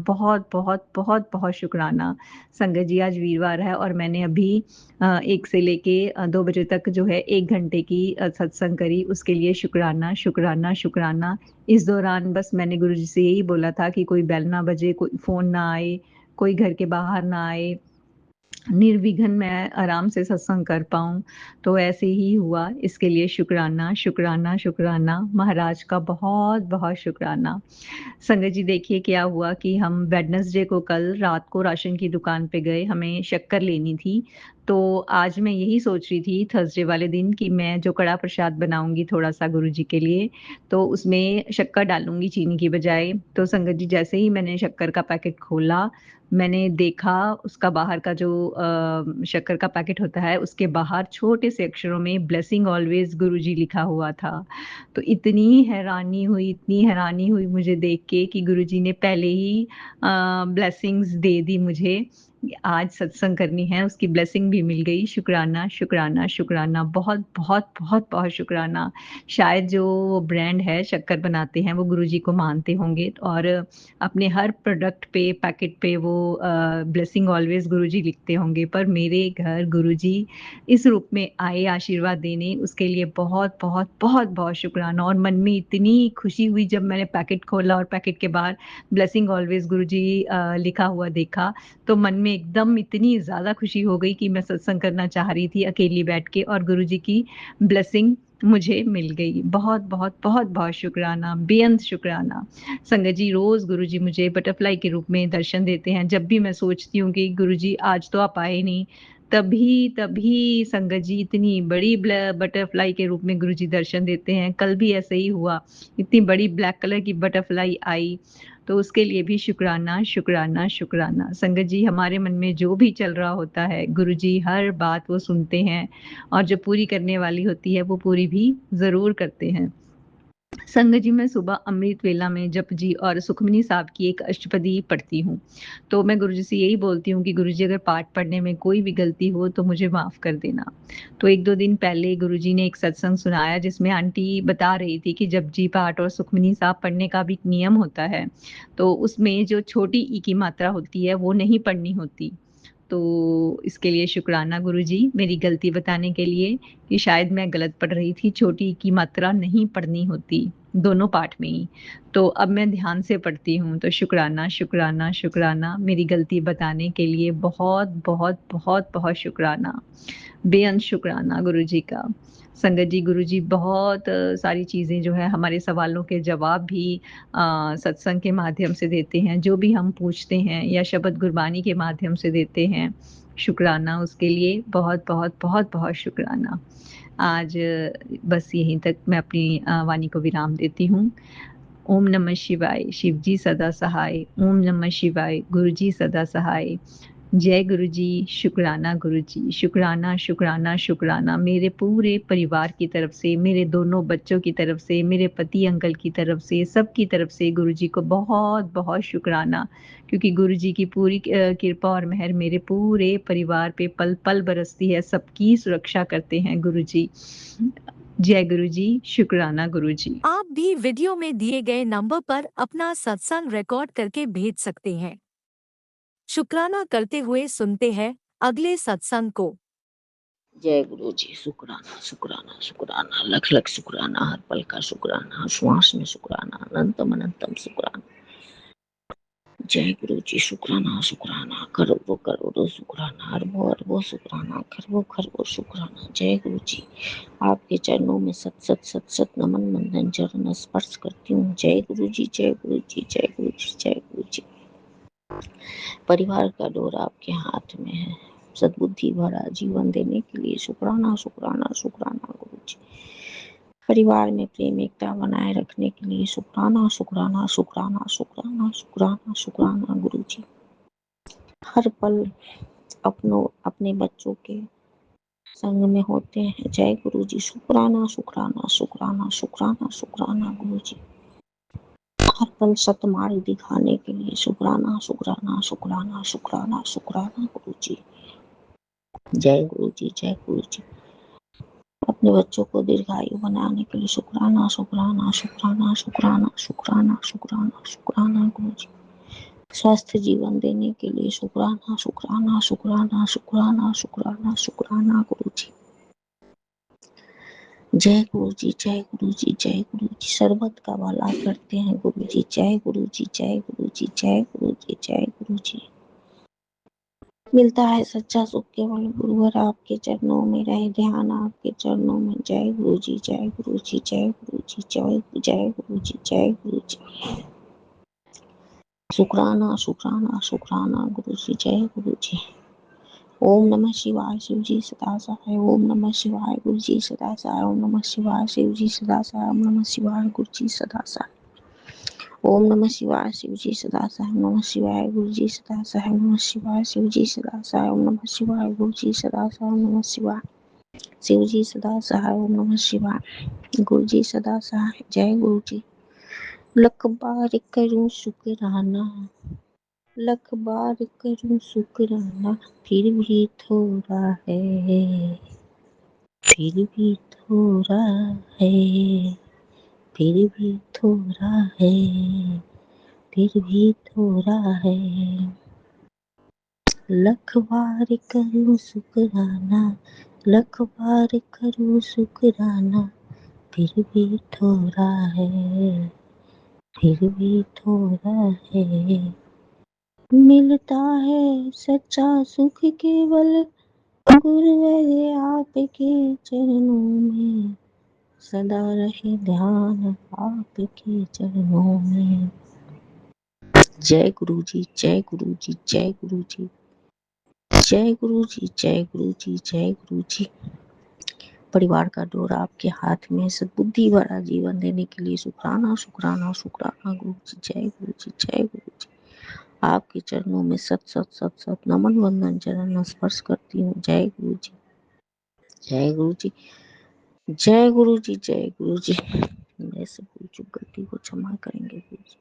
F: बहुत शुक्राना। संगत जी आज वीरवार है और मैंने अभी 1 से लेके 2 बजे तक जो है 1 घंटे की सत्संग करी, उसके लिए शुक्राना। इस दौरान बस मैंने गुरुजी से यही बोला था कि कोई बेल ना बजे, कोई फ़ोन ना आए, कोई घर के बाहर ना आए, निर्विघ्न मैं आराम से सत्संग कर पाऊँ, तो ऐसे ही हुआ। इसके लिए शुक्राना, महाराज का बहुत-बहुत शुक्राना। संगत जी देखिए क्या हुआ कि हम वेडनेसडे को कल रात को राशन की दुकान पे गए, हमें शक्कर लेनी थी। तो आज मैं यही सोच रही थी थर्सडे वाले दिन कि मैं जो कड़ा प्रसाद बनाऊँगी थोड़ा-सा गुरुजी के लिए, तो उसमें शक्कर डालूँगी चीनी की बजाय। तो संगत जी जैसे ही मैंने शक्कर का पैकेट खोला, मैंने देखा उसका बाहर का जो शक्कर का पैकेट होता है, उसके बाहर छोटे से अक्षरों में ब्लेसिंग ऑलवेज़ गुरुजी लिखा हुआ था। तो इतनी हैरानी हुई मुझे देख के कि गुरुजी ने पहले ही ब्लेसिंग्स दे दी मुझे। आज सत्संग करनी है, उसकी ब्लेसिंग भी मिल गई। शुक्राना, बहुत शुक्राना। शायद जो वो ब्रांड है, शक्कर बनाते हैं, वो गुरुजी को मानते होंगे और अपने हर प्रोडक्ट पे, पैकेट पे वो ब्लेसिंग ऑलवेज़ गुरुजी लिखते होंगे। पर मेरे घर गुरुजी इस रूप में आए आशीर्वाद देने, उसके लिए बहुत शुक्राना और मन में इतनी खुशी हुई जब मैंने पैकेट खोला और पैकेट के बाहर ब्लेसिंग ऑलवेज़ गुरुजी लिखा हुआ देखा, तो मन में एकदम इतनी ज़्यादा खुशी हो गई कि मैं सत्संग करना चाह रही थी अकेली बैठ के और गुरुजी की ब्लेसिंग मुझे मिल गई। बहुत शुक्राना, बेअंत शुक्राना। संगत जी रोज़ गुरुजी मुझे बटरफ्लाई के रूप में दर्शन देते हैं। जब भी मैं सोचती हूँ कि गुरुजी आज तो आप आए नहीं, तभी संगत जी इतनी बड़ी बटरफ्लाई के रूप में गुरुजी दर्शन देते हैं। कल भी ऐसे ही हुआ, इतनी बड़ी ब्लैक कलर की बटरफ्लाई आई, तो उसके लिए भी शुक्राना। संगत जी हमारे मन में जो भी चल रहा होता है, गुरुजी हर बात वो सुनते हैं और जो पूरी करने वाली होती है, वो पूरी भी ज़रूर करते हैं। संगत जी मैं सुबह अमृत वेला में जपजी और सुखमनी साहब की एक अष्टपदी पढ़ती हूँ। तो मैं गुरुजी से यही बोलती हूँ कि गुरुजी अगर पाठ पढ़ने में कोई भी गलती हो तो मुझे माफ़ कर देना। तो 1-2 दिन पहले गुरुजी ने एक सत्संग सुनाया जिसमें आंटी बता रही थी कि जपजी पाठ और सुखमनी साहब पढ़ने का भी एक नियम होता है। तो उसमें जो छोटी ई की मात्रा होती है वो नहीं पढ़नी होती। तो इसके लिए शुक्राना गुरुजी मेरी गलती बताने के लिए कि शायद मैं गलत पढ़ रही थी, छोटी की मात्रा नहीं पढ़नी होती, दोनों पाठ में ही। तो अब मैं ध्यान से पढ़ती हूँ, तो शुक्राना मेरी गलती बताने के लिए बहुत शुक्राना। बेअंत शुक्राना गुरुजी का। संगत जी, गुरुजी बहुत सारी चीज़ें जो है हमारे सवालों के जवाब भी सत्संग के माध्यम से देते हैं। जो भी हम पूछते हैं या शब्द गुरबानी के माध्यम से देते हैं, शुक्राना उसके लिए बहुत-बहुत, बहुत-बहुत शुक्राना। आज बस यहीं तक मैं अपनी वाणी को विराम देती हूँ। ओम नमः शिवाय, शिव जी सदा सहाय। ओम नमः शिवाय, गुरु जी सदा सहाय। जय गुरु जी, शुक्राना गुरु जी, शुक्राना, शुक्राना, शुक्राना मेरे पूरे परिवार की तरफ से, मेरे दोनों बच्चों की तरफ से, मेरे पति अंकल की तरफ से, सबकी तरफ से गुरु जी को बहुत-बहुत शुक्राना, क्योंकि गुरु जी की पूरी कृपा और मेहर मेरे पूरे परिवार पे पल-पल बरसती है, सबकी सुरक्षा करते हैं गुरु जी। जय गुरु जी, शुक्राना गुरु जी।
E: आप भी वीडियो में दिए गए नंबर पर अपना सत्संग रिकॉर्ड करके भेज सकते हैं। शुक्राना करते हुए सुनते हैं अगले सत्संग को।
G: जय गुरु जी, शुक्राना शुक्राना शुक्राना, लख लख शुक्राना, हर पल का शुक्राना, श्वास में शुक्राना, अनंतम अनंतम शुक्राना। जय गुरु जी, शुक्राना शुक्राना, करोड़ों करोड़ों शुक्राना, अरबों अरबों शुक्राना, खरबों खरबों शुक्राना। जय गुरु जी, आपके चरणों में सत सत सत सत नमन बंदन चरण स्पर्श करती हूँ। जय गुरु जी, जय गुरु जी, जय गुरु जी, जय गुरु जी। परिवार का डोर आपके हाथ में है, सद्बुद्धि भरा जीवन देने के लिए शुक्राना शुक्राना शुक्राना गुरु जी। परिवार में प्रेम एकता बनाए रखने के लिए शुक्राना शुक्राना शुक्राना शुक्राना शुक्राना शुक्राना गुरु जी। हर पल अपने बच्चों के संग में होते हैं। जय गुरु जी, शुक्राना शुक्राना शुक्राना शुक्राना शुक्राना गुरु जी। हर पल सतमार्ग दिखाने के लिए शुक्राना शुक्राना शुक्राना शुक्राना शुक्राना गुरु जी। जय गुरु जी, जय गुरु जी। अपने बच्चों को दीर्घायु बनाने के लिए शुक्राना शुक्राना शुक्राना शुक्राना शुक्राना शुक्राना शुक्राना गुरु जी। स्वस्थ जीवन देने के लिए शुक्राना शुक्राना शुक्राना शुक्राना शुक्राना शुक्राना गुरु जी। जय गुरु जी, जय गुरु जी, जय गुरु जी। सर्बत का भला करते हैं गुरु जी। जय गुरु जी, जय गुरु जी, जय गुरु जी, जय गुरु जी। मिलता है सच्चा सुख केवल गुरुवर आपके चरणों में, रहे ध्यान आपके चरणों में। जय गुरु जी, जय गुरु जी, जय गुरु जी, जय गुरु जी, जय गुरु जी। शुक्राना शुक्राना शुक्राना गुरु जी, जय गुरु जी। ओम नमः शिवाय, शिव जी सदा सहाय। ओम नमः शिवाय, गुरु जी सदा सहाय। ओम नमः शिवाय, शिव जी सदा सहाय। ओम नमः शिवाय, गुरु जी सदा सहाय। ओम नमः शिवाय, शिव जी सदा सहाय। ओम नमः शिवाय, गुरु जी सदा सहाय। ओम नमः शिवाय, शिव जी सदा सहाय। ओम नमः शिवाय, गुरु जी सदा सहाय। ओम नमः शिवाय, शिव जी सदा सहाय। ओम नमः शिवाय, गुरु जी सदा सहाय। जय गुरु जी। लख बार करूं शुक्राना, लख बार करूं शुक्राना, फिर भी थोड़ा है, फिर भी थोड़ा है, फिर भी थोड़ा है, फिर भी थोड़ा है। लख बार करूं शुक्राना, लख बार करूं शुक्राना, फिर भी थोड़ा है, फिर भी थोड़ा है। मिलता है सच्चा सुख केवल गुरुवर आपके चरणों में, सदा रहे ध्यान आपके चरणों में। जय गुरु जी, जय गुरु जी, जय गुरु जी, जय गुरु जी, जय गुरु जी, जय गुरु जी। परिवार का डोर आपके हाथ में, सद्बुद्धि भरा जीवन देने के लिए शुक्राना शुक्राना शुक्राना गुरु जी। जय गुरु जी, जय गुरु जी। आपके चरणों में सत सत सत सत नमन वंदन चरण स्पर्श करती हूँ। जय गुरु जी, जय गुरु जी, जय गुरु जी, जय गुरु जी। मेरे से भूल चूक गलती को क्षमा करेंगे गुरु जी।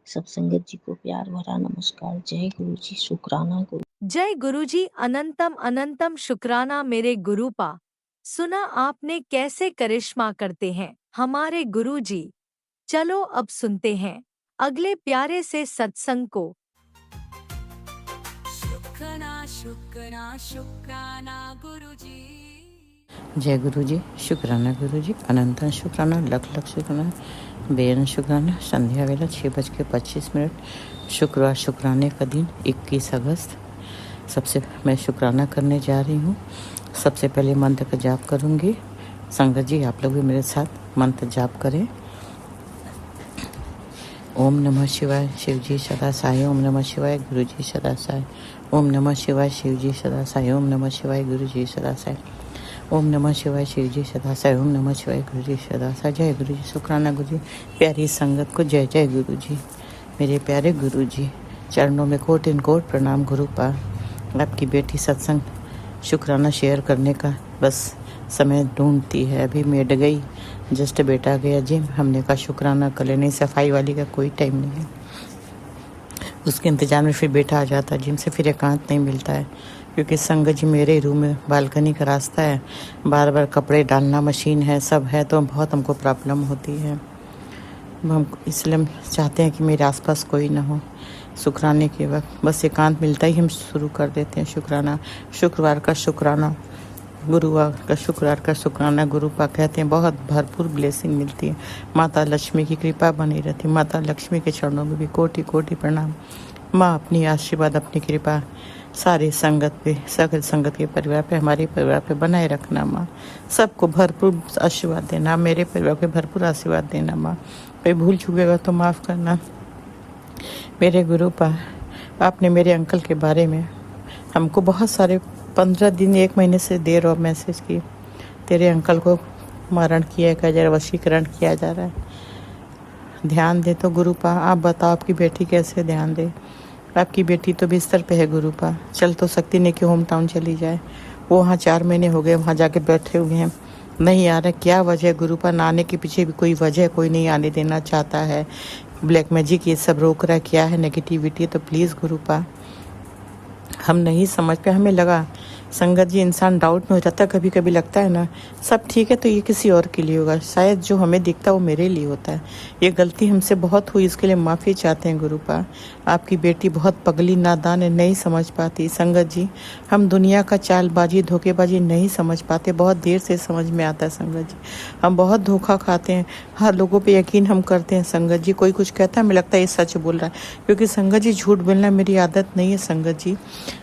G: सब संगत जी को प्यार भरा नमस्कार। जय गुरु जी, शुक्राना गुरु।
E: जय गुरु जी, अनंतम अनंतम शुक्राना मेरे गुरुपा। सुना आपने कैसे करिश्मा करते हैं हमारे गुरु जी। चलो अब सुनते हैं अगले प्यारे से सत्संग को।
C: शुक्राना शुक्राना शुक्राना गुरु जी।
H: जय गुरु जी, शुक्राना गुरु जी, अनंतन शुक्राना, लख लख शुक्राना, बेअंत शुक्राना। संध्या वेला 6:25। शुक्रवार शुक्राने का दिन 21 अगस्त। सबसे मैं शुक्राना करने जा रही हूँ सबसे पहले मंत्र का जाप करूँगी। संगत जी आप लोग भी मेरे साथ मंत्र जाप करें। ओम नमः शिवाय शिवजी सदा साई। ओम नमः शिवाय गुरुजी सदा साई। ओम नमः शिवाय शिवजी सदा साई। ओम नमः शिवाय गुरुजी सदा साई। ओम नमः शिवाय शिवजी सदा साई। ओम नमः शिवाय गुरुजी सदा साई। जय गुरुजी। शुक्राना गुरुजी। प्यारी संगत को जय जय गुरुजी। मेरे प्यारे गुरुजी चरणों में कोट इन कोट प्रणाम। गुरु पार आपकी बेटी सत्संग शुक्राना शेयर करने का बस समय ढूंढती है। अभी मेड गई, जस्ट बेटा गया जिम। हमने कहा शुक्राना कर लेने, सफाई वाली का कोई टाइम नहीं है। उसके इंतजार में फिर बेटा आ जाता है जिम से, फिर एकांत नहीं मिलता है। क्योंकि संगत जी मेरे रूम में बालकनी का रास्ता है, बार बार कपड़े डालना, मशीन है, सब है, तो बहुत हमको प्रॉब्लम होती है। हम इसलिए हम चाहते हैं कि मेरे आसपास कोई ना हो। शुक्राने के वक्त बस एकांत मिलता ही हम शुरू कर देते हैं शुक्राना। शुक्रवार का शुक्राना, गुरुवार का शुक्रवार का शुक्राना गुरु पा कहते हैं। बहुत भरपूर ब्लेसिंग मिलती है। माता लक्ष्मी की कृपा बनी रहती। माता लक्ष्मी के चरणों में भी कोटि कोटि प्रणाम। माँ अपनी आशीर्वाद, अपनी कृपा सारे संगत पे, सकल संगत के परिवार पे, हमारे परिवार पे बनाए रखना। माँ सबको भरपूर आशीर्वाद देना। मेरे परिवार पे भरपूर आशीर्वाद देना। माँ कोई भूल चुकेगा तो माफ़ करना। मेरे गुरु पा आपने मेरे अंकल के बारे में हमको बहुत सारे 15 दिन 1 महीने से देर और मैसेज की। तेरे अंकल को मारण किया जा रहा है, वशीकरण किया जा रहा है। ध्यान दे तो गुरु पा आप बताओ आपकी बेटी कैसे ध्यान दे। आपकी बेटी तो बिस्तर पे है गुरु पा, चल तो सकती नहीं कि होम टाउन चली जाए। वो वहाँ 4 महीने हो गए वहाँ जाके बैठे हुए हैं, नहीं आ रहा। क्या वजह गुरु पा? ना आने के पीछे भी कोई वजह, कोई नहीं आने देना चाहता है। ब्लैक मैजिक ये सब रोक रहा है, क्या है नेगेटिविटी? तो प्लीज़ गुरु पा हम नहीं समझ पे। हमें लगा संगत जी इंसान डाउट में हो जाता है, कभी कभी लगता है ना सब ठीक है तो ये किसी और के लिए होगा, शायद जो हमें दिखता है वो मेरे लिए होता है। ये गलती हमसे बहुत हुई, इसके लिए माफ़ी चाहते हैं गुरु पा। आपकी बेटी बहुत पगली नादान है, नहीं समझ पाती। संगत जी हम दुनिया का चालबाजी धोखेबाजी नहीं समझ पाते, बहुत देर से समझ में आता है संगत जी। हम बहुत धोखा खाते हैं, हर लोगों पे यकीन हम करते हैं संगत जी। कोई कुछ कहता है हमें लगता है ये सच बोल रहा है, क्योंकि संगत जी झूठ बोलना मेरी आदत नहीं है संगत जी।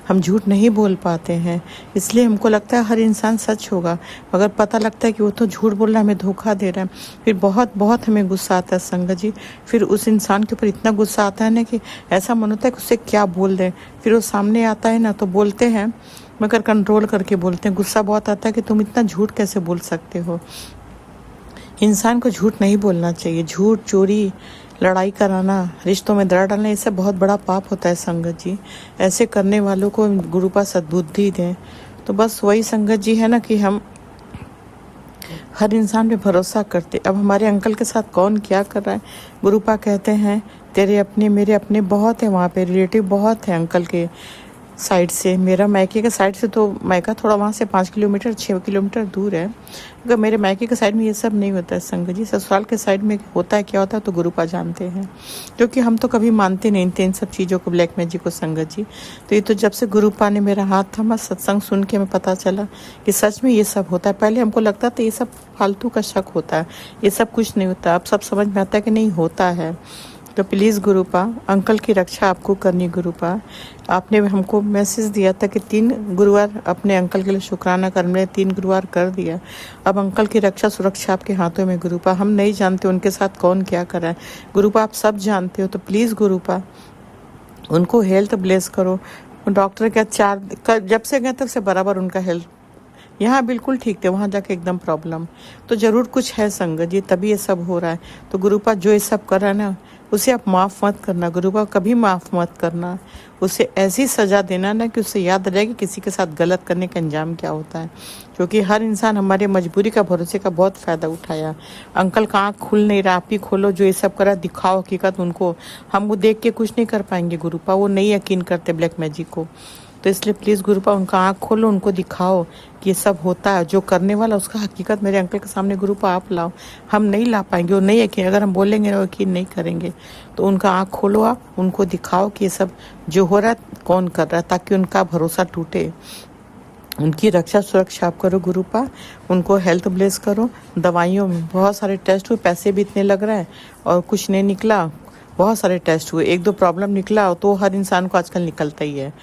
H: हम झूठ नहीं बोल पाते हैं, इसलिए हमको लगता है हर इंसान सच होगा, मगर पता लगता है कि वो तो झूठ बोल रहा है, हमें धोखा दे रहा है। फिर बहुत बहुत हमें गुस्सा आता है संगत जी। फिर उस इंसान के ऊपर इतना गुस्सा आता है ना कि ऐसा मन होता है कि उससे क्या बोल रहे हैं। फिर वो सामने आता है ना तो बोलते हैं, मगर कंट्रोल करके बोलते हैं। गुस्सा बहुत आता है कि तुम इतना झूठ कैसे बोल सकते हो। इंसान को झूठ नहीं बोलना चाहिए। झूठ, चोरी, लड़ाई कराना, रिश्तों में दरार डालना, ये सब बहुत बड़ा पाप होता है संगत जी। ऐसे करने वालों को गुरु पास सद्बुद्धि दें। तो बस वही संगत जी है ना कि हम हर इंसान पे भरोसा करते। अब हमारे अंकल के साथ कौन क्या कर रहा है, गुरु पा कहते हैं तेरे अपने मेरे अपने बहुत है, वहाँ पे रिलेटिव बहुत है अंकल के साइड से। मेरा मायके के साइड से तो मायका थोड़ा वहाँ से 5 किलोमीटर 6 किलोमीटर दूर है, अगर मेरे मायके के साइड में ये सब नहीं होता है संगत जी। ससुराल के साइड में होता है, क्या होता है तो गुरु पा जानते हैं, क्योंकि हम तो कभी मानते नहीं थे इन सब चीज़ों को, ब्लैक मैजिक को संगत जी। तो ये तो जब से गुरु पा ने मेरा हाथ थमा, सत्संग सुन के हमें पता चला कि सच में ये सब होता है। पहले हमको लगता था ये सब फालतू का शक होता है, ये सब कुछ नहीं होता। अब सब समझ में आता है कि नहीं होता है। तो प्लीज़ गुरु पा अंकल की रक्षा आपको करनी। गुरु पा आपने हमको मैसेज दिया था कि 3 गुरुवार अपने अंकल के लिए शुक्राना कर, मैंने 3 गुरुवार कर दिया। अब अंकल की रक्षा सुरक्षा आपके हाथों में गुरु पा। हम नहीं जानते उनके साथ कौन क्या कर रहा है गुरु पा, आप सब जानते हो। तो प्लीज़ गुरु पा उनको हेल्थ ब्लेस करो। डॉक्टर क्या जब से गए तब से बराबर उनका हेल्थ यहाँ बिल्कुल ठीक थे, वहाँ जाके एकदम प्रॉब्लम। तो ज़रूर कुछ है संगत जी, तभी ये सब हो रहा है। तो गुरु पा जो ये सब कर रहा है ना उसे आप माफ़ मत करना गुरु पा, कभी माफ़ मत करना। उसे ऐसी सज़ा देना ना कि उसे याद रहे कि किसी के साथ गलत करने का अंजाम क्या होता है। क्योंकि हर इंसान हमारे मजबूरी का भरोसे का बहुत फ़ायदा उठाया। अंकल का आँख खुल नहीं रहा, आप ही खोलो। जो ये सब करा दिखाओ हकीकत उनको, हम वो देख के कुछ नहीं कर पाएंगे गुरु पा, वो नहीं यकीन करते ब्लैक मैजिक को। तो इसलिए प्लीज़ गुरु पा उनका आँख खोलो, उनको दिखाओ कि ये सब होता है। जो करने वाला उसका हकीकत मेरे अंकल के सामने गुरु पा आप लाओ। हम नहीं ला पाएंगे, वो नहीं यकीन, अगर हम बोलेंगे वो यकीन नहीं करेंगे। तो उनका आँख खोलो, आप उनको दिखाओ कि ये सब जो हो रहा है कौन कर रहा है, ताकि उनका भरोसा टूटे। उनकी रक्षा सुरक्षा आप करो गुरु पा, उनको हेल्थ ब्लेस करो। दवाइयों में बहुत सारे टेस्ट हुए, पैसे भी इतने लग रहे हैं और कुछ नहीं निकला। बहुत सारे टेस्ट हुए, 1-2 प्रॉब्लम निकला तो हर इंसान को आजकल निकलता ही है।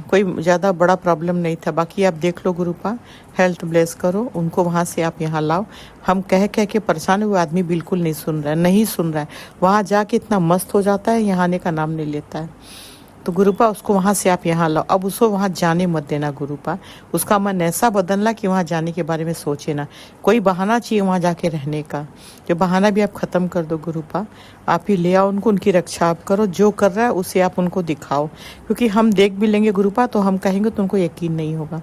H: कोई ज़्यादा बड़ा प्रॉब्लम नहीं था। बाकी आप देख लो गुरुपा, हेल्थ ब्लेस करो उनको, वहाँ से आप यहाँ लाओ। हम कह कह के परेशान हुए, आदमी बिल्कुल नहीं सुन रहा है, नहीं सुन रहा है। वहाँ जाके इतना मस्त हो जाता है, यहाँ आने का नाम नहीं लेता है। तो गुरुपा उसको वहाँ से आप यहाँ लाओ। अब उसको वहाँ जाने मत देना गुरुपा, उसका मन ऐसा बदलना कि वहाँ जाने के बारे में सोचे ना। कोई बहाना चाहिए वहाँ जाके रहने का, जो बहाना भी आप ख़त्म कर दो गुरुपा। आप ही ले आओ उनको, उनकी रक्षा आप करो, जो कर रहा है उसे आप उनको दिखाओ। क्योंकि हम देख भी लेंगे गुरुपा तो हम कहेंगे तो उनको यकीन नहीं होगा।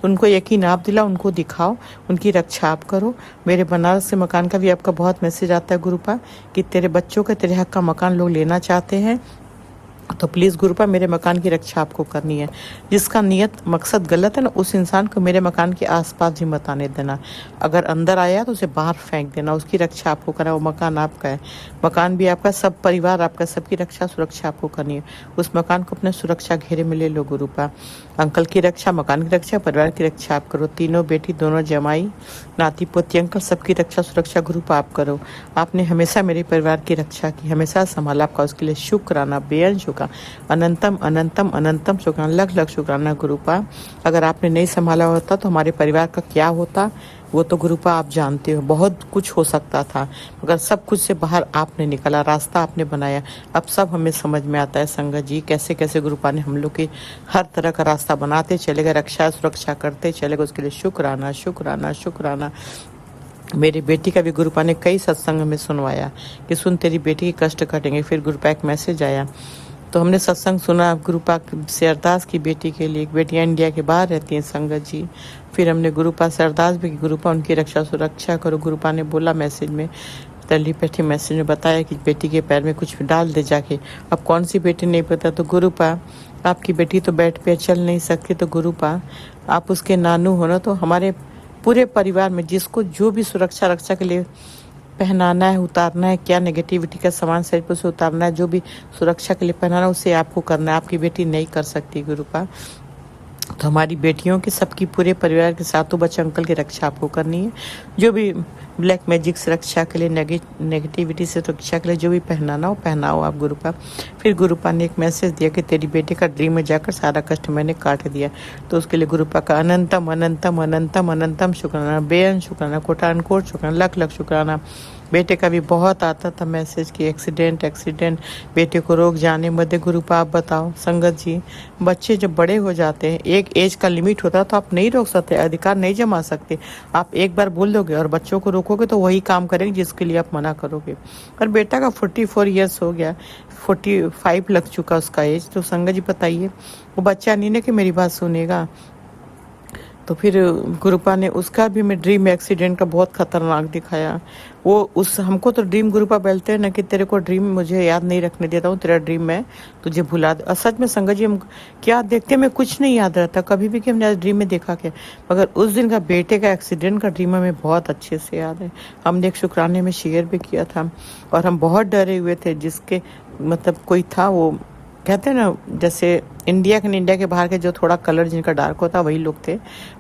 H: उनको यकीन आप दिलाओ, उनको दिखाओ, उनकी रक्षा आप करो। मेरे बनारस से मकान का भी आपका बहुत मैसेज आता है गुरुपा कि तेरे बच्चों का, तेरे हक का मकान लोग लेना चाहते हैं, तो प्लीज़ गुरुपा मेरे मकान की रक्षा आपको करनी है। जिसका नियत मकसद गलत है ना, उस इंसान को मेरे मकान के आसपास भी मत आने देना। अगर अंदर आया तो उसे बाहर फेंक देना, उसकी रक्षा आपको करना। वो मकान आपका है, मकान भी आपका, सब परिवार आपका, सबकी रक्षा सुरक्षा आपको करनी है। उस मकान को अपने सुरक्षा घेरे में ले लो गुरुपा। अंकल की रक्षा, मकान की रक्षा, परिवार की रक्षा आप करो। तीनों बेटी, दोनों जमाई, नाती पोती, अंकल, सबकी रक्षा सुरक्षा गुरुपा आप करो। आपने हमेशा मेरे परिवार की रक्षा की, हमेशा संभाला, आपका उसके लिए शुक्राना, बेअंत शुक्राना, अनंतम अनंतम अनंतम शुक्राना, लख लख शुक्राना गुरुपा। अगर आपने नहीं संभाला होता तो हमारे परिवार का क्या होता, वो तो गुरुपा आप जानते हो। बहुत कुछ हो सकता था, मगर सब कुछ से बाहर आपने निकला, रास्ता आपने बनाया। अब सब हमें समझ में आता है संगत जी, कैसे कैसे गुरुपा ने हम लोग के हर तरह का रास्ता बनाते चले गए, रक्षा सुरक्षा करते चले गए। उसके लिए शुक्राना शुक्राना शुक्राना। मेरी बेटी का भी गुरुपा ने कई सत्संग में सुनवाया कि सुन तेरी बेटी के कष्ट कटेंगे। फिर गुरुपा एक मैसेज आया तो हमने सत्संग सुना, गुरुपा से अरदास की बेटी के लिए। बेटियां इंडिया के बाहर रहती हैं संगत जी। फिर हमने गुरुपा से अरदास भी की, गुरुपा उनकी रक्षा सुरक्षा करो। गुरुपा ने बोला मैसेज में, टेलीपैथी मैसेज में बताया कि बेटी के पैर में कुछ डाल दे जाके। अब कौन सी बेटी नहीं पता, तो गुरुपा आपकी बेटी तो बेड पे चल नहीं सकती, तो गुरुपा आप उसके नानू हो ना, तो हमारे पूरे परिवार में जिसको जो भी सुरक्षा रक्षा के लिए पहनाना है, उतारना है, क्या नेगेटिविटी का सामान शरीर पर उसे उतारना है, जो भी सुरक्षा के लिए पहनाना है उसे आपको करना है। आपकी बेटी नहीं कर सकती गुरुपा। तो हमारी बेटियों की, सबकी, पूरे परिवार के सातों बच्चे अंकल की रक्षा आपको करनी है। जो भी ब्लैक मैजिक से रक्षा के लिए, नेगेटिविटी से रक्षा के लिए जो भी पहनाना हो पहनाओ आप गुरुपा। फिर गुरुपा ने एक मैसेज दिया कि तेरी बेटी का ड्रीम में जाकर सारा कष्ट मैंने काट दिया। तो उसके लिए गुरुपा का अनंतम अनंतम अनंतम अनंतम शुक्राना, बेअंत शुक्राना, कोटान कोट शुक्राना, लख लख शुक्राना। बेटे का भी बहुत आता था मैसेज कि एक्सीडेंट, बेटे को रोक जाने मध्य। गुरुपा आप बताओ संगत जी, बच्चे जब बड़े हो जाते हैं, एक एज का लिमिट होता है तो आप नहीं रोक सकते, अधिकार नहीं जमा सकते। आप एक बार बोल दोगे और बच्चों को रोकोगे तो वही काम करेंगे जिसके लिए आप मना करोगे। और बेटा का 44 ईयर्स हो गया, 45 लग चुका उसका एज, तो संगत जी बताइए वो बच्चा नहीं ना कि मेरी बात सुनेगा। तो फिर गुरुपा ने उसका भी मैं ड्रीम एक्सीडेंट का बहुत खतरनाक दिखाया। वो उस हमको तो ड्रीम गुरुपा बोलते हैं ना कि तेरे को ड्रीम मुझे याद नहीं रखने देता हूँ, तेरा ड्रीम मैं तुझे भुला दे। और सच में संगत जी हम क्या देखते, में कुछ नहीं याद रहता कभी भी कि हमने ड्रीम में देखा क्या, मगर उस दिन का बेटे का एक्सीडेंट का ड्रीम हमें बहुत अच्छे से याद है। हमने एक शुक्राने में शेयर भी किया था और हम बहुत डरे हुए थे। जिसके मतलब कोई था, वो कहते हैं ना जैसे इंडिया के बाहर के जो थोड़ा कलर जिनका डार्क होता वही लोग थे।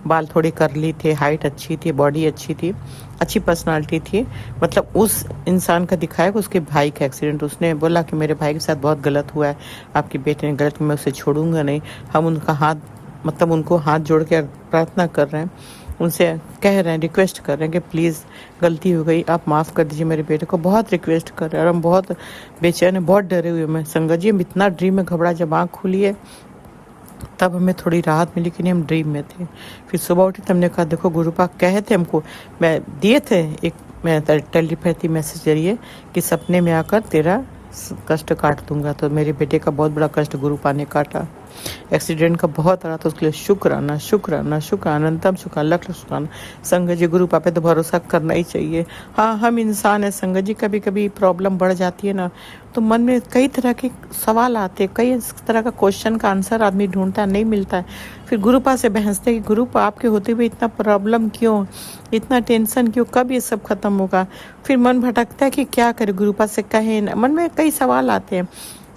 H: बाल थोड़ी करली थे, हाइट अच्छी थी, बॉडी अच्छी थी, अच्छी पर्सनालिटी थी। मतलब उस इंसान का दिखाया कि उसके भाई का एक्सीडेंट, उसने बोला कि मेरे भाई के साथ बहुत गलत हुआ है, आपकी बेटे ने गलत, मैं उसे छोड़ूंगा नहीं। हम उनका हाथ, मतलब उनको हाथ जोड़ के प्रार्थना कर रहे हैं, उनसे कह रहे हैं, रिक्वेस्ट कर रहे हैं कि प्लीज़ गलती हो गई, आप माफ़ कर दीजिए मेरे बेटे को। बहुत रिक्वेस्ट कर रहे हैं और हम बहुत बेचैन हैं, बहुत डरे हुए। मैं संगत जी हम इतना ड्रीम में घबरा, जब आँख खुली है तब हमें थोड़ी राहत मिली कि नहीं हम ड्रीम में थे। फिर सुबह उठी तो हमने कहा देखो गुरुपा कहे थे हमको, मैं दिए थे एक, मैं टेलीपैथी मैसेज जरिए कि सपने में आकर तेरा कष्ट काट दूंगा। तो मेरे बेटे का बहुत बड़ा कष्ट गुरुपा ने काटा। एक्सीडेंट का बहुत रहा, तो उसके लिए शुक्राना शुक्राना शुक्राना, अनंतम शुक्राना, लख लख शुक्राना। संगत जी गुरुपा पे तो भरोसा करना ही चाहिए। हाँ हम इंसान है संगत जी, कभी कभी प्रॉब्लम बढ़ जाती है ना, तो मन में कई तरह के सवाल आते हैं, कई तरह का क्वेश्चन का आंसर आदमी ढूंढता है, नहीं मिलता है। फिर गुरुपा से बहसते हैं कि गुरुपा आपके होते हुए इतना प्रॉब्लम क्यों, इतना टेंशन क्यों, कब ये सब खत्म होगा। फिर मन भटकता है कि क्या करे, गुरुपा से कहे ना, मन में कई सवाल आते हैं।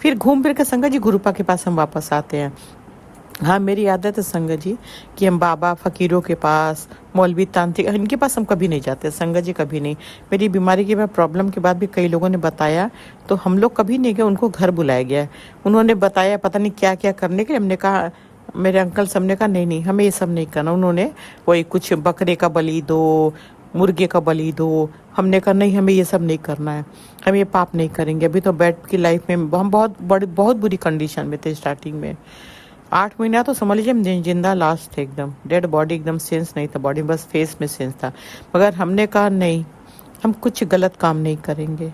H: फिर घूम फिर के संगत जी गुरुपा के पास हम वापस आते हैं। हाँ मेरी आदत है संगत जी कि हम बाबा फकीरों के पास, मौलवी तांत्रिक, इनके पास हम कभी नहीं जाते संगत जी, कभी नहीं। मेरी बीमारी के बाद, प्रॉब्लम के बाद भी कई लोगों ने बताया तो हम लोग कभी नहीं गए, उनको घर बुलाया गया। उन्होंने बताया पता नहीं क्या क्या करने के लिए। हमने कहा मेरे अंकल सबने कहा नहीं नहीं हमें ये सब नहीं करना। उन्होंने वही कुछ बकरे का बलि दो, मुर्गे का बलि दो। हमने कहा नहीं हमें ये सब नहीं करना है, हम ये पाप नहीं करेंगे। अभी तो बेड की लाइफ में हम बहुत बुरी कंडीशन में थे स्टार्टिंग में। 8 महीना तो समझ लीजिए हम जिंदा लाश थे, एकदम डेड बॉडी, एकदम सेंस नहीं था बॉडी, बस फेस में सेंस था। मगर हमने कहा नहीं हम कुछ गलत काम नहीं करेंगे,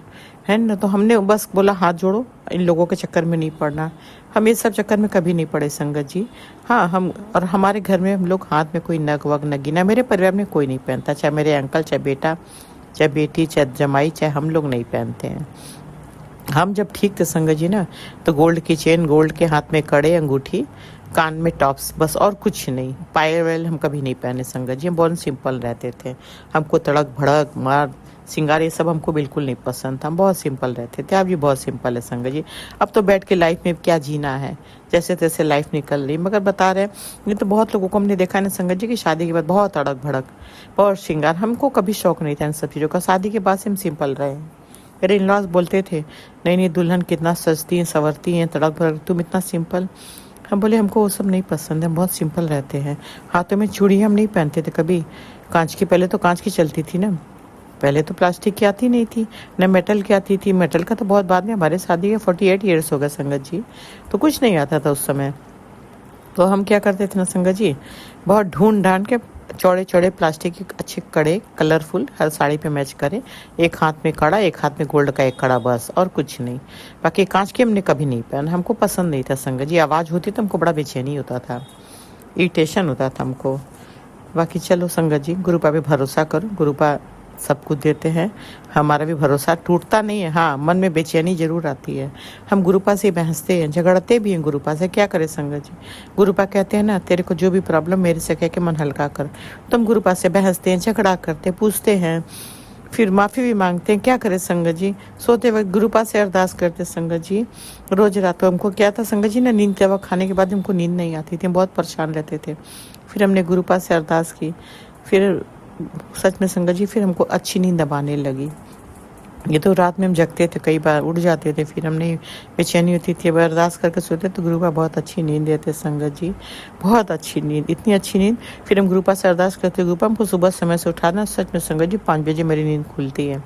H: है ना। तो हमने बस बोला हाथ जोड़ो, इन लोगों के चक्कर में नहीं पड़ना। हम इस सब चक्कर में कभी नहीं पड़े संगत जी। हाँ हम और हमारे घर में हम लोग हाथ में कोई नग वग न गिना, मेरे परिवार में कोई नहीं पहनता, चाहे मेरे अंकल, चाहे बेटा, चाहे बेटी, चाहे जमाई, चाहे हम लोग नहीं पहनते हैं। हम जब ठीक थे संगत जी ना, तो गोल्ड की चेन, गोल्ड के हाथ में कड़े, अंगूठी, कान में टॉप्स, बस और कुछ नहीं। पायल वायल हम कभी नहीं पहने संगत जी, हम बहुत सिंपल रहते थे। हमको तड़क भड़क मार सिंगार ये सब हमको बिल्कुल नहीं पसंद था, हम बहुत सिंपल रहते थे। आप भी बहुत सिंपल है संगत जी। अब तो बैठ के लाइफ में क्या जीना है, जैसे तैसे लाइफ निकल रही। मगर बता रहे हैं ये तो बहुत लोगों को हमने देखा है ना संगत जी की शादी के बाद बहुत तड़क भड़क, बहुत श्रृंगार। हमको कभी शौक नहीं था इन सब चीज़ों का, शादी के बाद से हम सिंपल रहे। मेरे इन लॉज बोलते थे नहीं नहीं दुल्हन कितना सजती हैं, संवरती हैं, तड़क भड़क, तुम इतना सिंपल। हम बोले हमको वो सब नहीं पसंद है, हम बहुत सिंपल रहते हैं। हाथों में चूड़ी हम नहीं पहनते थे कभी, कांच की, पहले तो कांच की चलती थी ना, पहले तो प्लास्टिक की आती नहीं थी, न मेटल की आती थी। मेटल का तो बहुत बाद में, हमारे शादी के 48 ईयर्स हो गए संगत जी, तो कुछ नहीं आता था उस समय। तो हम क्या करते थे ना संगत जी, बहुत ढूंढ ढांड के चौड़े चौड़े प्लास्टिक के अच्छे कड़े, कलरफुल, हर साड़ी पे मैच करे। एक हाथ में कड़ा, एक हाथ में गोल्ड का एक कड़ा, बस और कुछ नहीं। बाकी कांच के हमने कभी नहीं पहना, हमको पसंद नहीं था संगत जी। आवाज़ होती तो हमको बड़ा बेचैनी होता था, इरिटेशन होता था हमको। बाकी चलो संगत जी, गुरुपा पे भरोसा करो, गुरुपा सब कुछ देते हैं। हमारा भी भरोसा टूटता नहीं है। हाँ मन में बेचैनी जरूर आती है, हम गुरुपा से बहसते हैं, झगड़ते भी हैं गुरुपा से, क्या करें संगत जी। गुरुपा कहते हैं ना तेरे को जो भी प्रॉब्लम मेरे से कह के मन हल्का कर, तो हम गुरुपा से बहसते हैं, झगड़ा करते, पूछते हैं, फिर माफ़ी भी मांगते हैं। क्या करें संगत जी, सोते वक्त गुरुपा से अरदास करते संगत जी। रोज रात को हमको क्या था संगत जी ना, नींद के वक्त खाने के बाद हमको नींद नहीं आती थी, हम बहुत परेशान रहते थे। फिर हमने गुरुपा से अरदास की, फिर सच में संगत जी फिर हमको अच्छी नींद अब आने लगी। ये तो रात में हम जगते थे, कई बार उठ जाते थे, फिर हमने बेचैनी होती थी। अब अरदास करके सोते तो गुरुपा बहुत अच्छी नींद देते संगत जी, बहुत अच्छी नींद, इतनी अच्छी नींद। फिर हम गुरुपा से अरदास करते, गुरुपा हमको सुबह समय से उठाना। सच में संगत जी 5 बजे मेरी नींद खुलती है।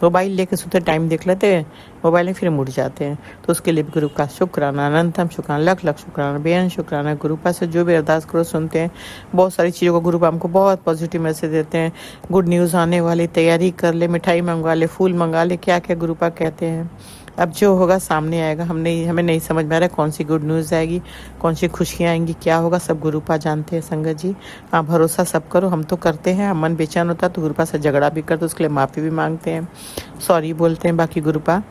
H: मोबाइल लेके सोते, टाइम देख लेते हैं मोबाइल में, फिर हम उठ जाते हैं। तो उसके लिए गुरु का शुक्राना, अनंतम शुक्राना, लख लख शुक्राना, बेअंत शुक्राना। गुरुपा से जो भी अरदास करो सुनते हैं। बहुत सारी चीज़ों को गुरुपा हमको बहुत पॉजिटिव मैसेज देते हैं। गुड न्यूज़ आने वाली, तैयारी कर ले, मिठाई मंगवा ले, फूल मंगा ले, क्या क्या गुरुपा कहते हैं। अब जो होगा सामने आएगा, हमें नहीं समझ में आ रहा है कौन सी गुड न्यूज़ आएगी, कौन सी खुशियाँ आएंगी, क्या होगा, सब गुरुपा जानते हैं संगत जी। हाँ भरोसा सब करो, हम तो करते हैं। मन बेचैन होता तो गुरुपा से झगड़ा भी करते, उसके लिए माफ़ी भी मांगते हैं, सॉरी बोलते हैं। बाकी गुरुपा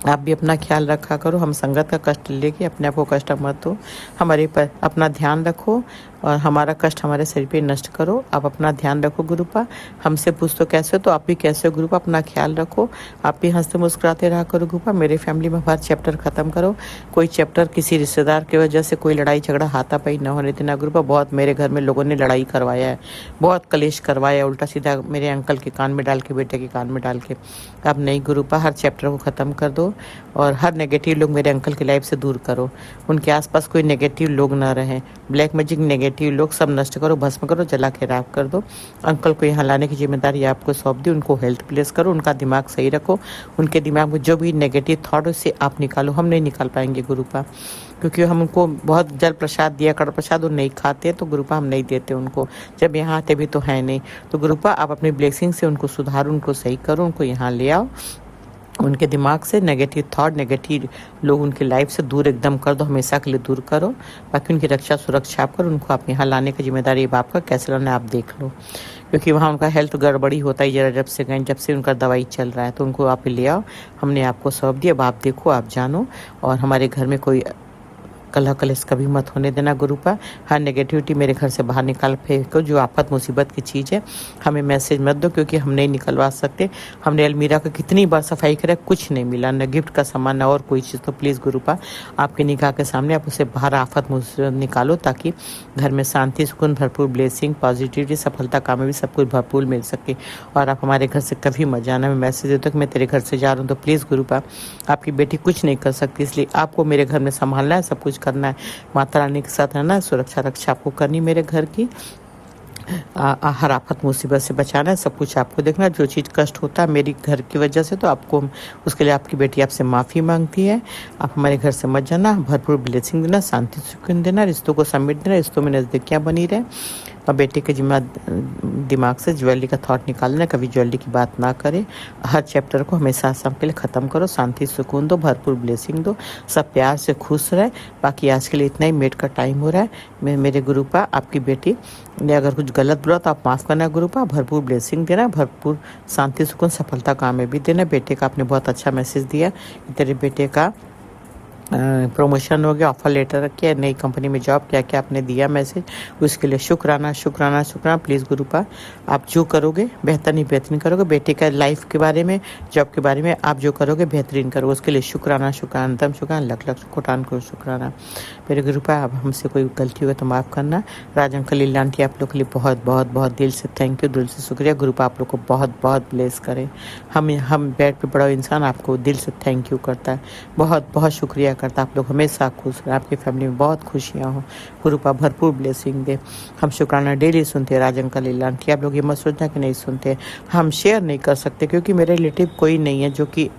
H: आप भी अपना ख्याल रखा करो, हम संगत का कष्ट लेके अपने आप को कष्ट मत दो, हमारे पर अपना ध्यान रखो और हमारा कष्ट हमारे शरीर पे नष्ट करो। आप अपना ध्यान रखो गुरुपा, हमसे पूछ तो कैसे हो, तो आप भी कैसे हो गुरुपा, अपना ख्याल रखो। आप भी हंसते मुस्कुराते रहा करो गुरुपा। मेरे फैमिली में हर चैप्टर ख़त्म करो, कोई चैप्टर किसी रिश्तेदार की वजह से कोई लड़ाई झगड़ा हाथापाई न होने देना गुरुपा। बहुत मेरे घर में लोगों ने लड़ाई करवाया है, बहुत कलेश करवाया, उल्टा सीधा मेरे अंकल के कान में डाल के, बेटे के कान में डाल के। अब नहीं गुरुपा, हर चैप्टर को ख़त्म कर दो और हर नेगेटिव लोग मेरे अंकल की लाइफ से दूर करो। उनके आसपास कोई नेगेटिव लोग ना रहें, ब्लैक मैजिक नेगेटिव लोग सब नष्ट करो, भस्म करो, जला के राख कर दो। अंकल को यहाँ लाने की जिम्मेदारी आपको सौंप दी, उनको हेल्थ प्लेस करो, उनका दिमाग सही रखो, उनके दिमाग में जो भी नेगेटिव थॉट उससे आप निकालो। हम नहीं निकाल पाएंगे गुरुपा, क्योंकि हम उनको बहुत जल प्रसाद दिया, कड़ प्रसाद वो नहीं खाते, तो गुरुपा हम नहीं देते उनको। जब यहाँ आते भी तो है नहीं, तो गुरुपा आप अपनी ब्लेसिंग से उनको सुधारो, उनको सही करो, उनको यहाँ ले आओ। उनके दिमाग से नेगेटिव थॉट, नेगेटिव लोग उनकी लाइफ से दूर एकदम कर दो, हमेशा के लिए दूर करो। बाकी उनकी रक्षा सुरक्षा आप करो, उनको आप यहाँ लाने की जिम्मेदारी बाप का, कैसे लाना है आप देख लो, क्योंकि वहाँ उनका हेल्थ गड़बड़ी होता ही जरा जब से गए, जब से उनका दवाई चल रहा है, तो उनको आप ले आओ। हमने आपको सौंप दिया, अब आप देखो, आप जानो, और हमारे घर में कोई कलह कलेश कभी मत होने देना गुरुपा। हर नेगेटिविटी मेरे घर से बाहर निकाल फेंको, जो आफत मुसीबत की चीज़ है हमें मैसेज मत दो, क्योंकि हम नहीं निकलवा सकते। हमने अलमीरा का कितनी बार सफाई करा, कुछ नहीं मिला, न गिफ्ट का सामान न और कोई चीज़। तो प्लीज़ गुरुपा आपके निगाह के सामने आप उसे बाहर आफत मुसीबत निकालो, ताकि घर में शांति, सुकून, भरपूर ब्लेसिंग, पॉजिटिविटी, सफलता काम में भी सब कुछ भरपूर मिल सके। और आप हमारे घर से कभी मत जाना, मैं मैसेज देता हूँ कि मैं तेरे घर से जा रहा हूँ, तो प्लीज़ गुरुपा आपकी बेटी कुछ नहीं कर सकती, इसलिए आपको मेरे घर में संभालना है, सब कुछ करना है, माता रानी के साथ रहना है, सुरक्षा रक्षा आपको करनी मेरे घर की, हर आफत मुसीबत से बचाना है, सब कुछ आपको देखना है। जो चीज़ कष्ट होता है मेरी घर की वजह से तो आपको, उसके लिए आपकी बेटी आपसे माफ़ी मांगती है। आप हमारे घर से मत जाना, भरपूर ब्लेसिंग देना, शांति सुकून देना, रिश्तों को समेट देना, रिश्तों में नज़दीकियाँ बनी रहे, और बेटे के दिमाग से ज्वेलरी का थॉट निकाल लेना, कभी ज्वेलरी की बात ना करे। हर चैप्टर को हमेशा सब के लिए ख़त्म करो, शांति सुकून दो, भरपूर ब्लेसिंग दो, सब प्यार से खुश रहे। बाकी आज के लिए इतना ही, मेट का टाइम हो रहा है। मेरे गुरुपा आपकी बेटी ने अगर कुछ गलत बोला तो आप माफ़ करना गुरुपा, भरपूर ब्लेसिंग देना, भरपूर शांति सुकून सफलता काम में भी देना। बेटे का आपने बहुत अच्छा मैसेज दिया, तेरे बेटे का प्रमोशन हो गया, ऑफर लेटर रखिए, नई कंपनी में जॉब, क्या क्या आपने दिया मैसेज, उसके लिए शुक्राना शुक्राना शुक्राना। प्लीज़ गुरुपा आप जो करोगे बेहतर नहीं बेहतरीन करोगे, बेटे का लाइफ के बारे में, जॉब के बारे में आप जो करोगे बेहतरीन करोगे, उसके लिए शुक्राना शुक्राना, दम शुक्राना, लख लख कोटान को शुक्राना। मेरे गुरुपा अब हमसे कोई गलती हुई तो माफ़ करना। राजन कलील आंटी आप लोग के लिए बहुत बहुत बहुत दिल से थैंक यू, दिल से शुक्रिया। गुरुपा आप लोग को बहुत बहुत ब्लेस करें। हम बेड पे पड़ा इंसान आपको दिल से थैंक यू करता है, बहुत बहुत शुक्रिया करता। आप लोग हमेशा खुश रहें, आपकी फैमिली में बहुत खुशियाँ हों, गुरुपा भरपूर ब्लेसिंग दे। हम शुक्राना डेली सुनते हैं राजन का लीलांटी, आप लोग ये मत सोचना कि नहीं सुनते, हम शेयर नहीं कर सकते क्योंकि मेरे रिलेटिव कोई नहीं है जो कि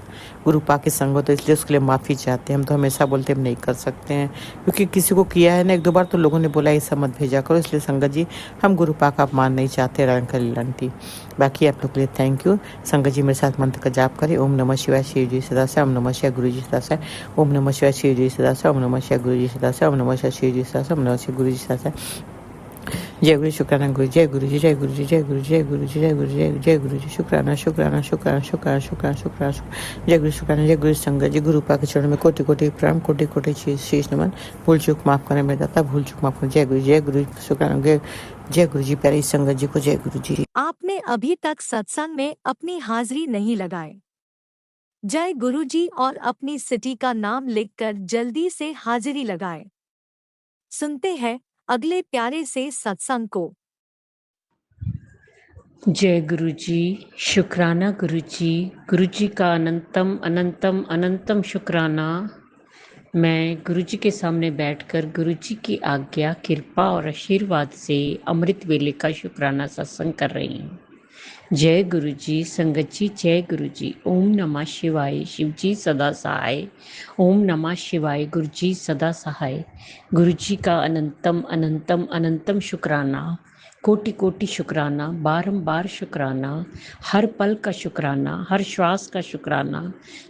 H: गुरुपा के संग हो, तो इसलिए उसके लिए माफ़ी चाहते हैं। हम तो हमेशा बोलते हम नहीं कर सकते हैं क्योंकि किसी को किया है ना एक दो बार तो लोगों ने बोला ये सब मत भेजा करो, इसलिए संगत जी हम गुरुपा का अपमान नहीं चाहते राजन का लीलांटी। बाकी आप लोग के लिए थैंक यू। संगत जी मेरे साथ मंत्र का जाप करें, ओम नमः शिवाय शिव जी सदा से, ओम नमः शिवाय गुरु जी सदा से, ओम नमः शिवाय शिव जी सदा से, ओम नमः शिवाय गुरु जी सदा से, ओम नमः शिवाय शिव जी सदा से, ओम नमः शिवाय गुरु जी सदा से। जय गुरु शुक्राना गुरु, जय गुरु जी, जय गुरु जी, जय गुरु, जय गुरु जी, जय गुरु, जय गुरु जी, शुक्राना शुक्राना शुक्राना शुक्राना शुक्राना शुक्राना, जय गुरु शुक्राना, जय गुरु संगत जी। गुरुपा के चरणों में कोटि कोटि प्रणाम, कोटि कोटि शीश नमन। भूल चूक माफ करें मेरे दाता, भूल चूक माफ करें। जय गुरु, जय गुरु शुक्राना, जय गुरु जी, प्यारी संगत जी को जय गुरु जी।
E: आपने अभी तक सत्संग में अपनी हाजिरी नहीं लगाए। जय गुरु जी और अपनी सिटी का नाम लिखकर जल्दी से हाजिरी लगाए। सुनते हैं अगले प्यारे से सत्संग को।
I: जय गुरु जी, शुक्राना गुरु जी का अनंतम अनंतम अनंतम शुक्राना। मैं गुरु जी के सामने बैठकर गुरु जी की आज्ञा, कृपा और आशीर्वाद से अमृत वेले का शुक्राना सत्संग कर रही हूँ। जय गुरु जी, संगत जी जय गुरु जी। ओम नमः शिवाय, शिव जी सदा सहाय। ओम नमः शिवाय, गुरु जी सदा सहाय। गुरु जी का अनंतम अनंतम अनंतम शुक्राना, कोटि कोटि शुक्राना, बारंबार शुक्राना, हर पल का शुक्राना, हर श्वास का शुक्राना,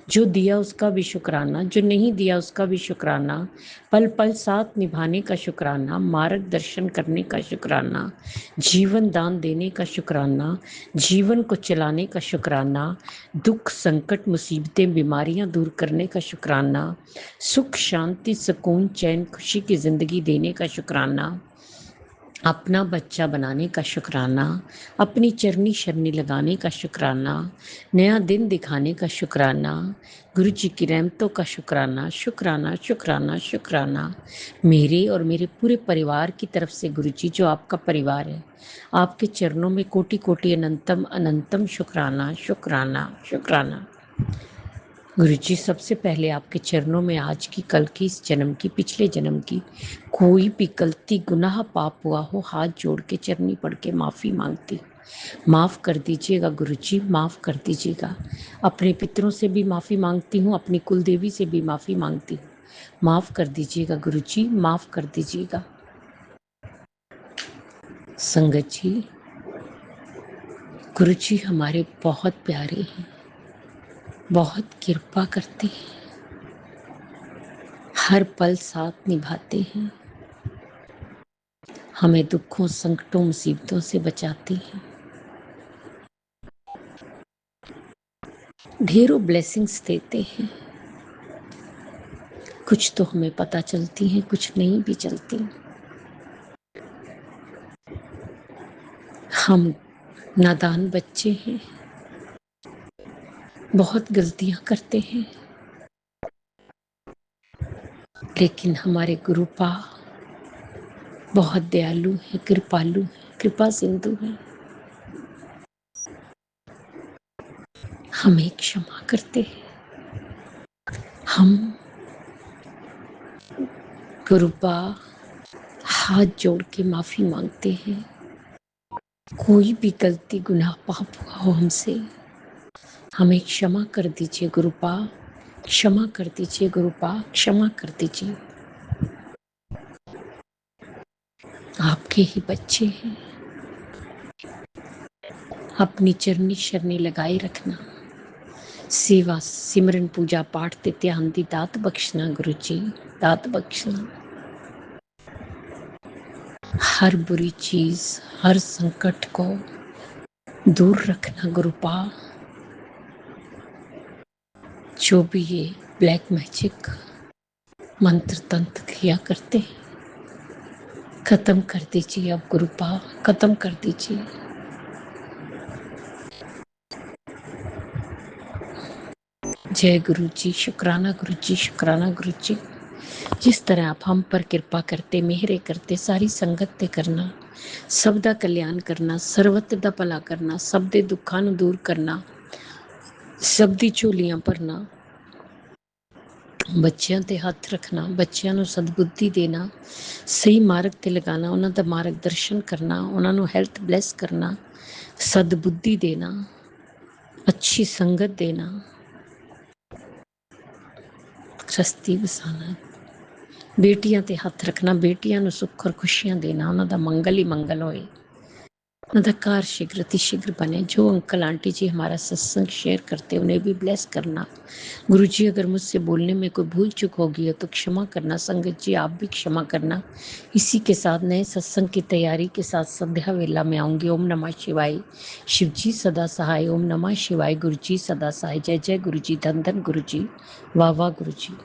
I: जो दिया उसका भी शुक्राना, जो नहीं दिया उसका भी शुक्राना, पल पल साथ निभाने का शुक्राना, मार्गदर्शन करने का शुक्राना, जीवन दान देने का शुक्राना, जीवन को चलाने का शुक्राना, दुख संकट मुसीबतें बीमारियां दूर करने का शुक्राना, सुख शांति सुकून चैन खुशी की ज़िंदगी देने का शुक्राना, अपना बच्चा बनाने का शुक्राना, अपनी चरनी शरनी लगाने का शुक्राना, नया दिन दिखाने का शुक्राना, गुरु जी की रहमतों का शुक्राना, शुक्राना शुक्राना शुक्राना। मेरे और मेरे पूरे परिवार की तरफ से गुरु जी, जो आपका परिवार है, आपके चरणों में कोटि कोटि अनंतम अनंतम शुक्राना शुक्राना शुक्राना। गुरु जी, सबसे पहले आपके चरणों में आज की, कल की, इस जन्म की, पिछले जन्म की कोई भी गलती गुनाह पाप हुआ हो, हाथ जोड़ के चरनी पड़ के माफ़ी मांगती। माफ़ कर दीजिएगा गुरु जी, माफ़ कर दीजिएगा। अपने पितरों से भी माफ़ी मांगती हूँ, अपनी कुल देवी से भी माफ़ी मांगती हूँ। माफ़ कर दीजिएगा गुरु जी, माफ़ कर दीजिएगा। संगत जी, गुरु जी हमारे बहुत प्यारे हैं, बहुत कृपा करते हैं, हर पल साथ निभाते हैं, हमें दुखों संकटों मुसीबतों से बचाते हैं, ढेरों ब्लेसिंग्स देते हैं। कुछ तो हमें पता चलती हैं, कुछ नहीं भी चलती। हम नादान बच्चे हैं, बहुत गलतियां करते हैं, लेकिन हमारे गुरुपा बहुत दयालु है, कृपालु है, कृपा सिंधु है, हमें क्षमा करते हैं। हम गुरुपा हाथ जोड़ के माफी मांगते हैं। कोई भी गलती गुनाह पाप हुआ हो हमसे, हमें क्षमा कर दीजिए गुरुपा, क्षमा कर दीजिए गुरुपा, क्षमा कर दीजिए। आपके ही बच्चे हैं, अपनी चरनी शरनी लगाए रखना। सेवा सिमरन पूजा पाठ ते ध्यान दी दात बख्शना गुरु जी, दात बख्शना। हर बुरी चीज, हर संकट को दूर रखना गुरुपा। जो भी ये ब्लैक मैजिक मंत्र तंत्र किया करते हैं, खत्म कर दीजिए अब गुरुपा, खत्म कर दीजिए। जय गुरु जी, शुक्राना गुरु जी, शुक्राना गुरु जी। जिस तरह आप हम पर किरपा करते, मेहरे करते, सारी संगत ते करना, सब दा कल्याण करना, सर्वत्र दा भला करना, सब दे दुखां नूं दूर करना, सब दी झोलियां भरना, ਬੱਚਿਆਂ ਤੇ ਹੱਥ ਰੱਖਣਾ, ਬੱਚਿਆਂ ਨੂੰ ਸਦਬੁੱਧੀ ਦੇਣਾ, ਸਹੀ ਮਾਰਗ ਤੇ ਲਗਾਣਾ, ਉਹਨਾਂ ਦਾ ਮਾਰਗਦਰਸ਼ਨ ਕਰਨਾ, ਉਹਨਾਂ ਨੂੰ ਹੈਲਥ ਬਲੈਸ ਕਰਨਾ, ਸਦਬੁੱਧੀ ਦੇਣਾ, ਅੱਛੀ ਸੰਗਤ ਦੇਣਾ, ਰਸਤੀ ਵਸਾਣਾ, ਬੇਟੀਆਂ ਤੇ ਹੱਥ ਰੱਖਣਾ, ਬੇਟੀਆਂ ਨੂੰ ਸੁੱਖ ਔਰ ਖੁਸ਼ੀਆਂ ਦੇਣਾ, ਉਹਨਾਂ ਦਾ ਮੰਗਲ ਹੀ ਮੰਗਲ ਹੋਏ, उनका कार शीघ्र अतिशीघ्र बने। जो अंकल आंटी जी हमारा सत्संग शेयर करते उन्हें भी ब्लेस करना। गुरु जी अगर मुझसे बोलने में कोई भूल चूक होगी है तो क्षमा करना। संगत जी आप भी क्षमा करना। इसी के साथ नए सत्संग की तैयारी के साथ संध्या वेला में आऊँगी। ओम नमः शिवाय। शिव जी सदा सहाय। ओम नमः शिवाय। गुरु जी सदा सहाय। जय जय गुरु जी। धन धन गुरु जी। वाह वाह गुरु जी।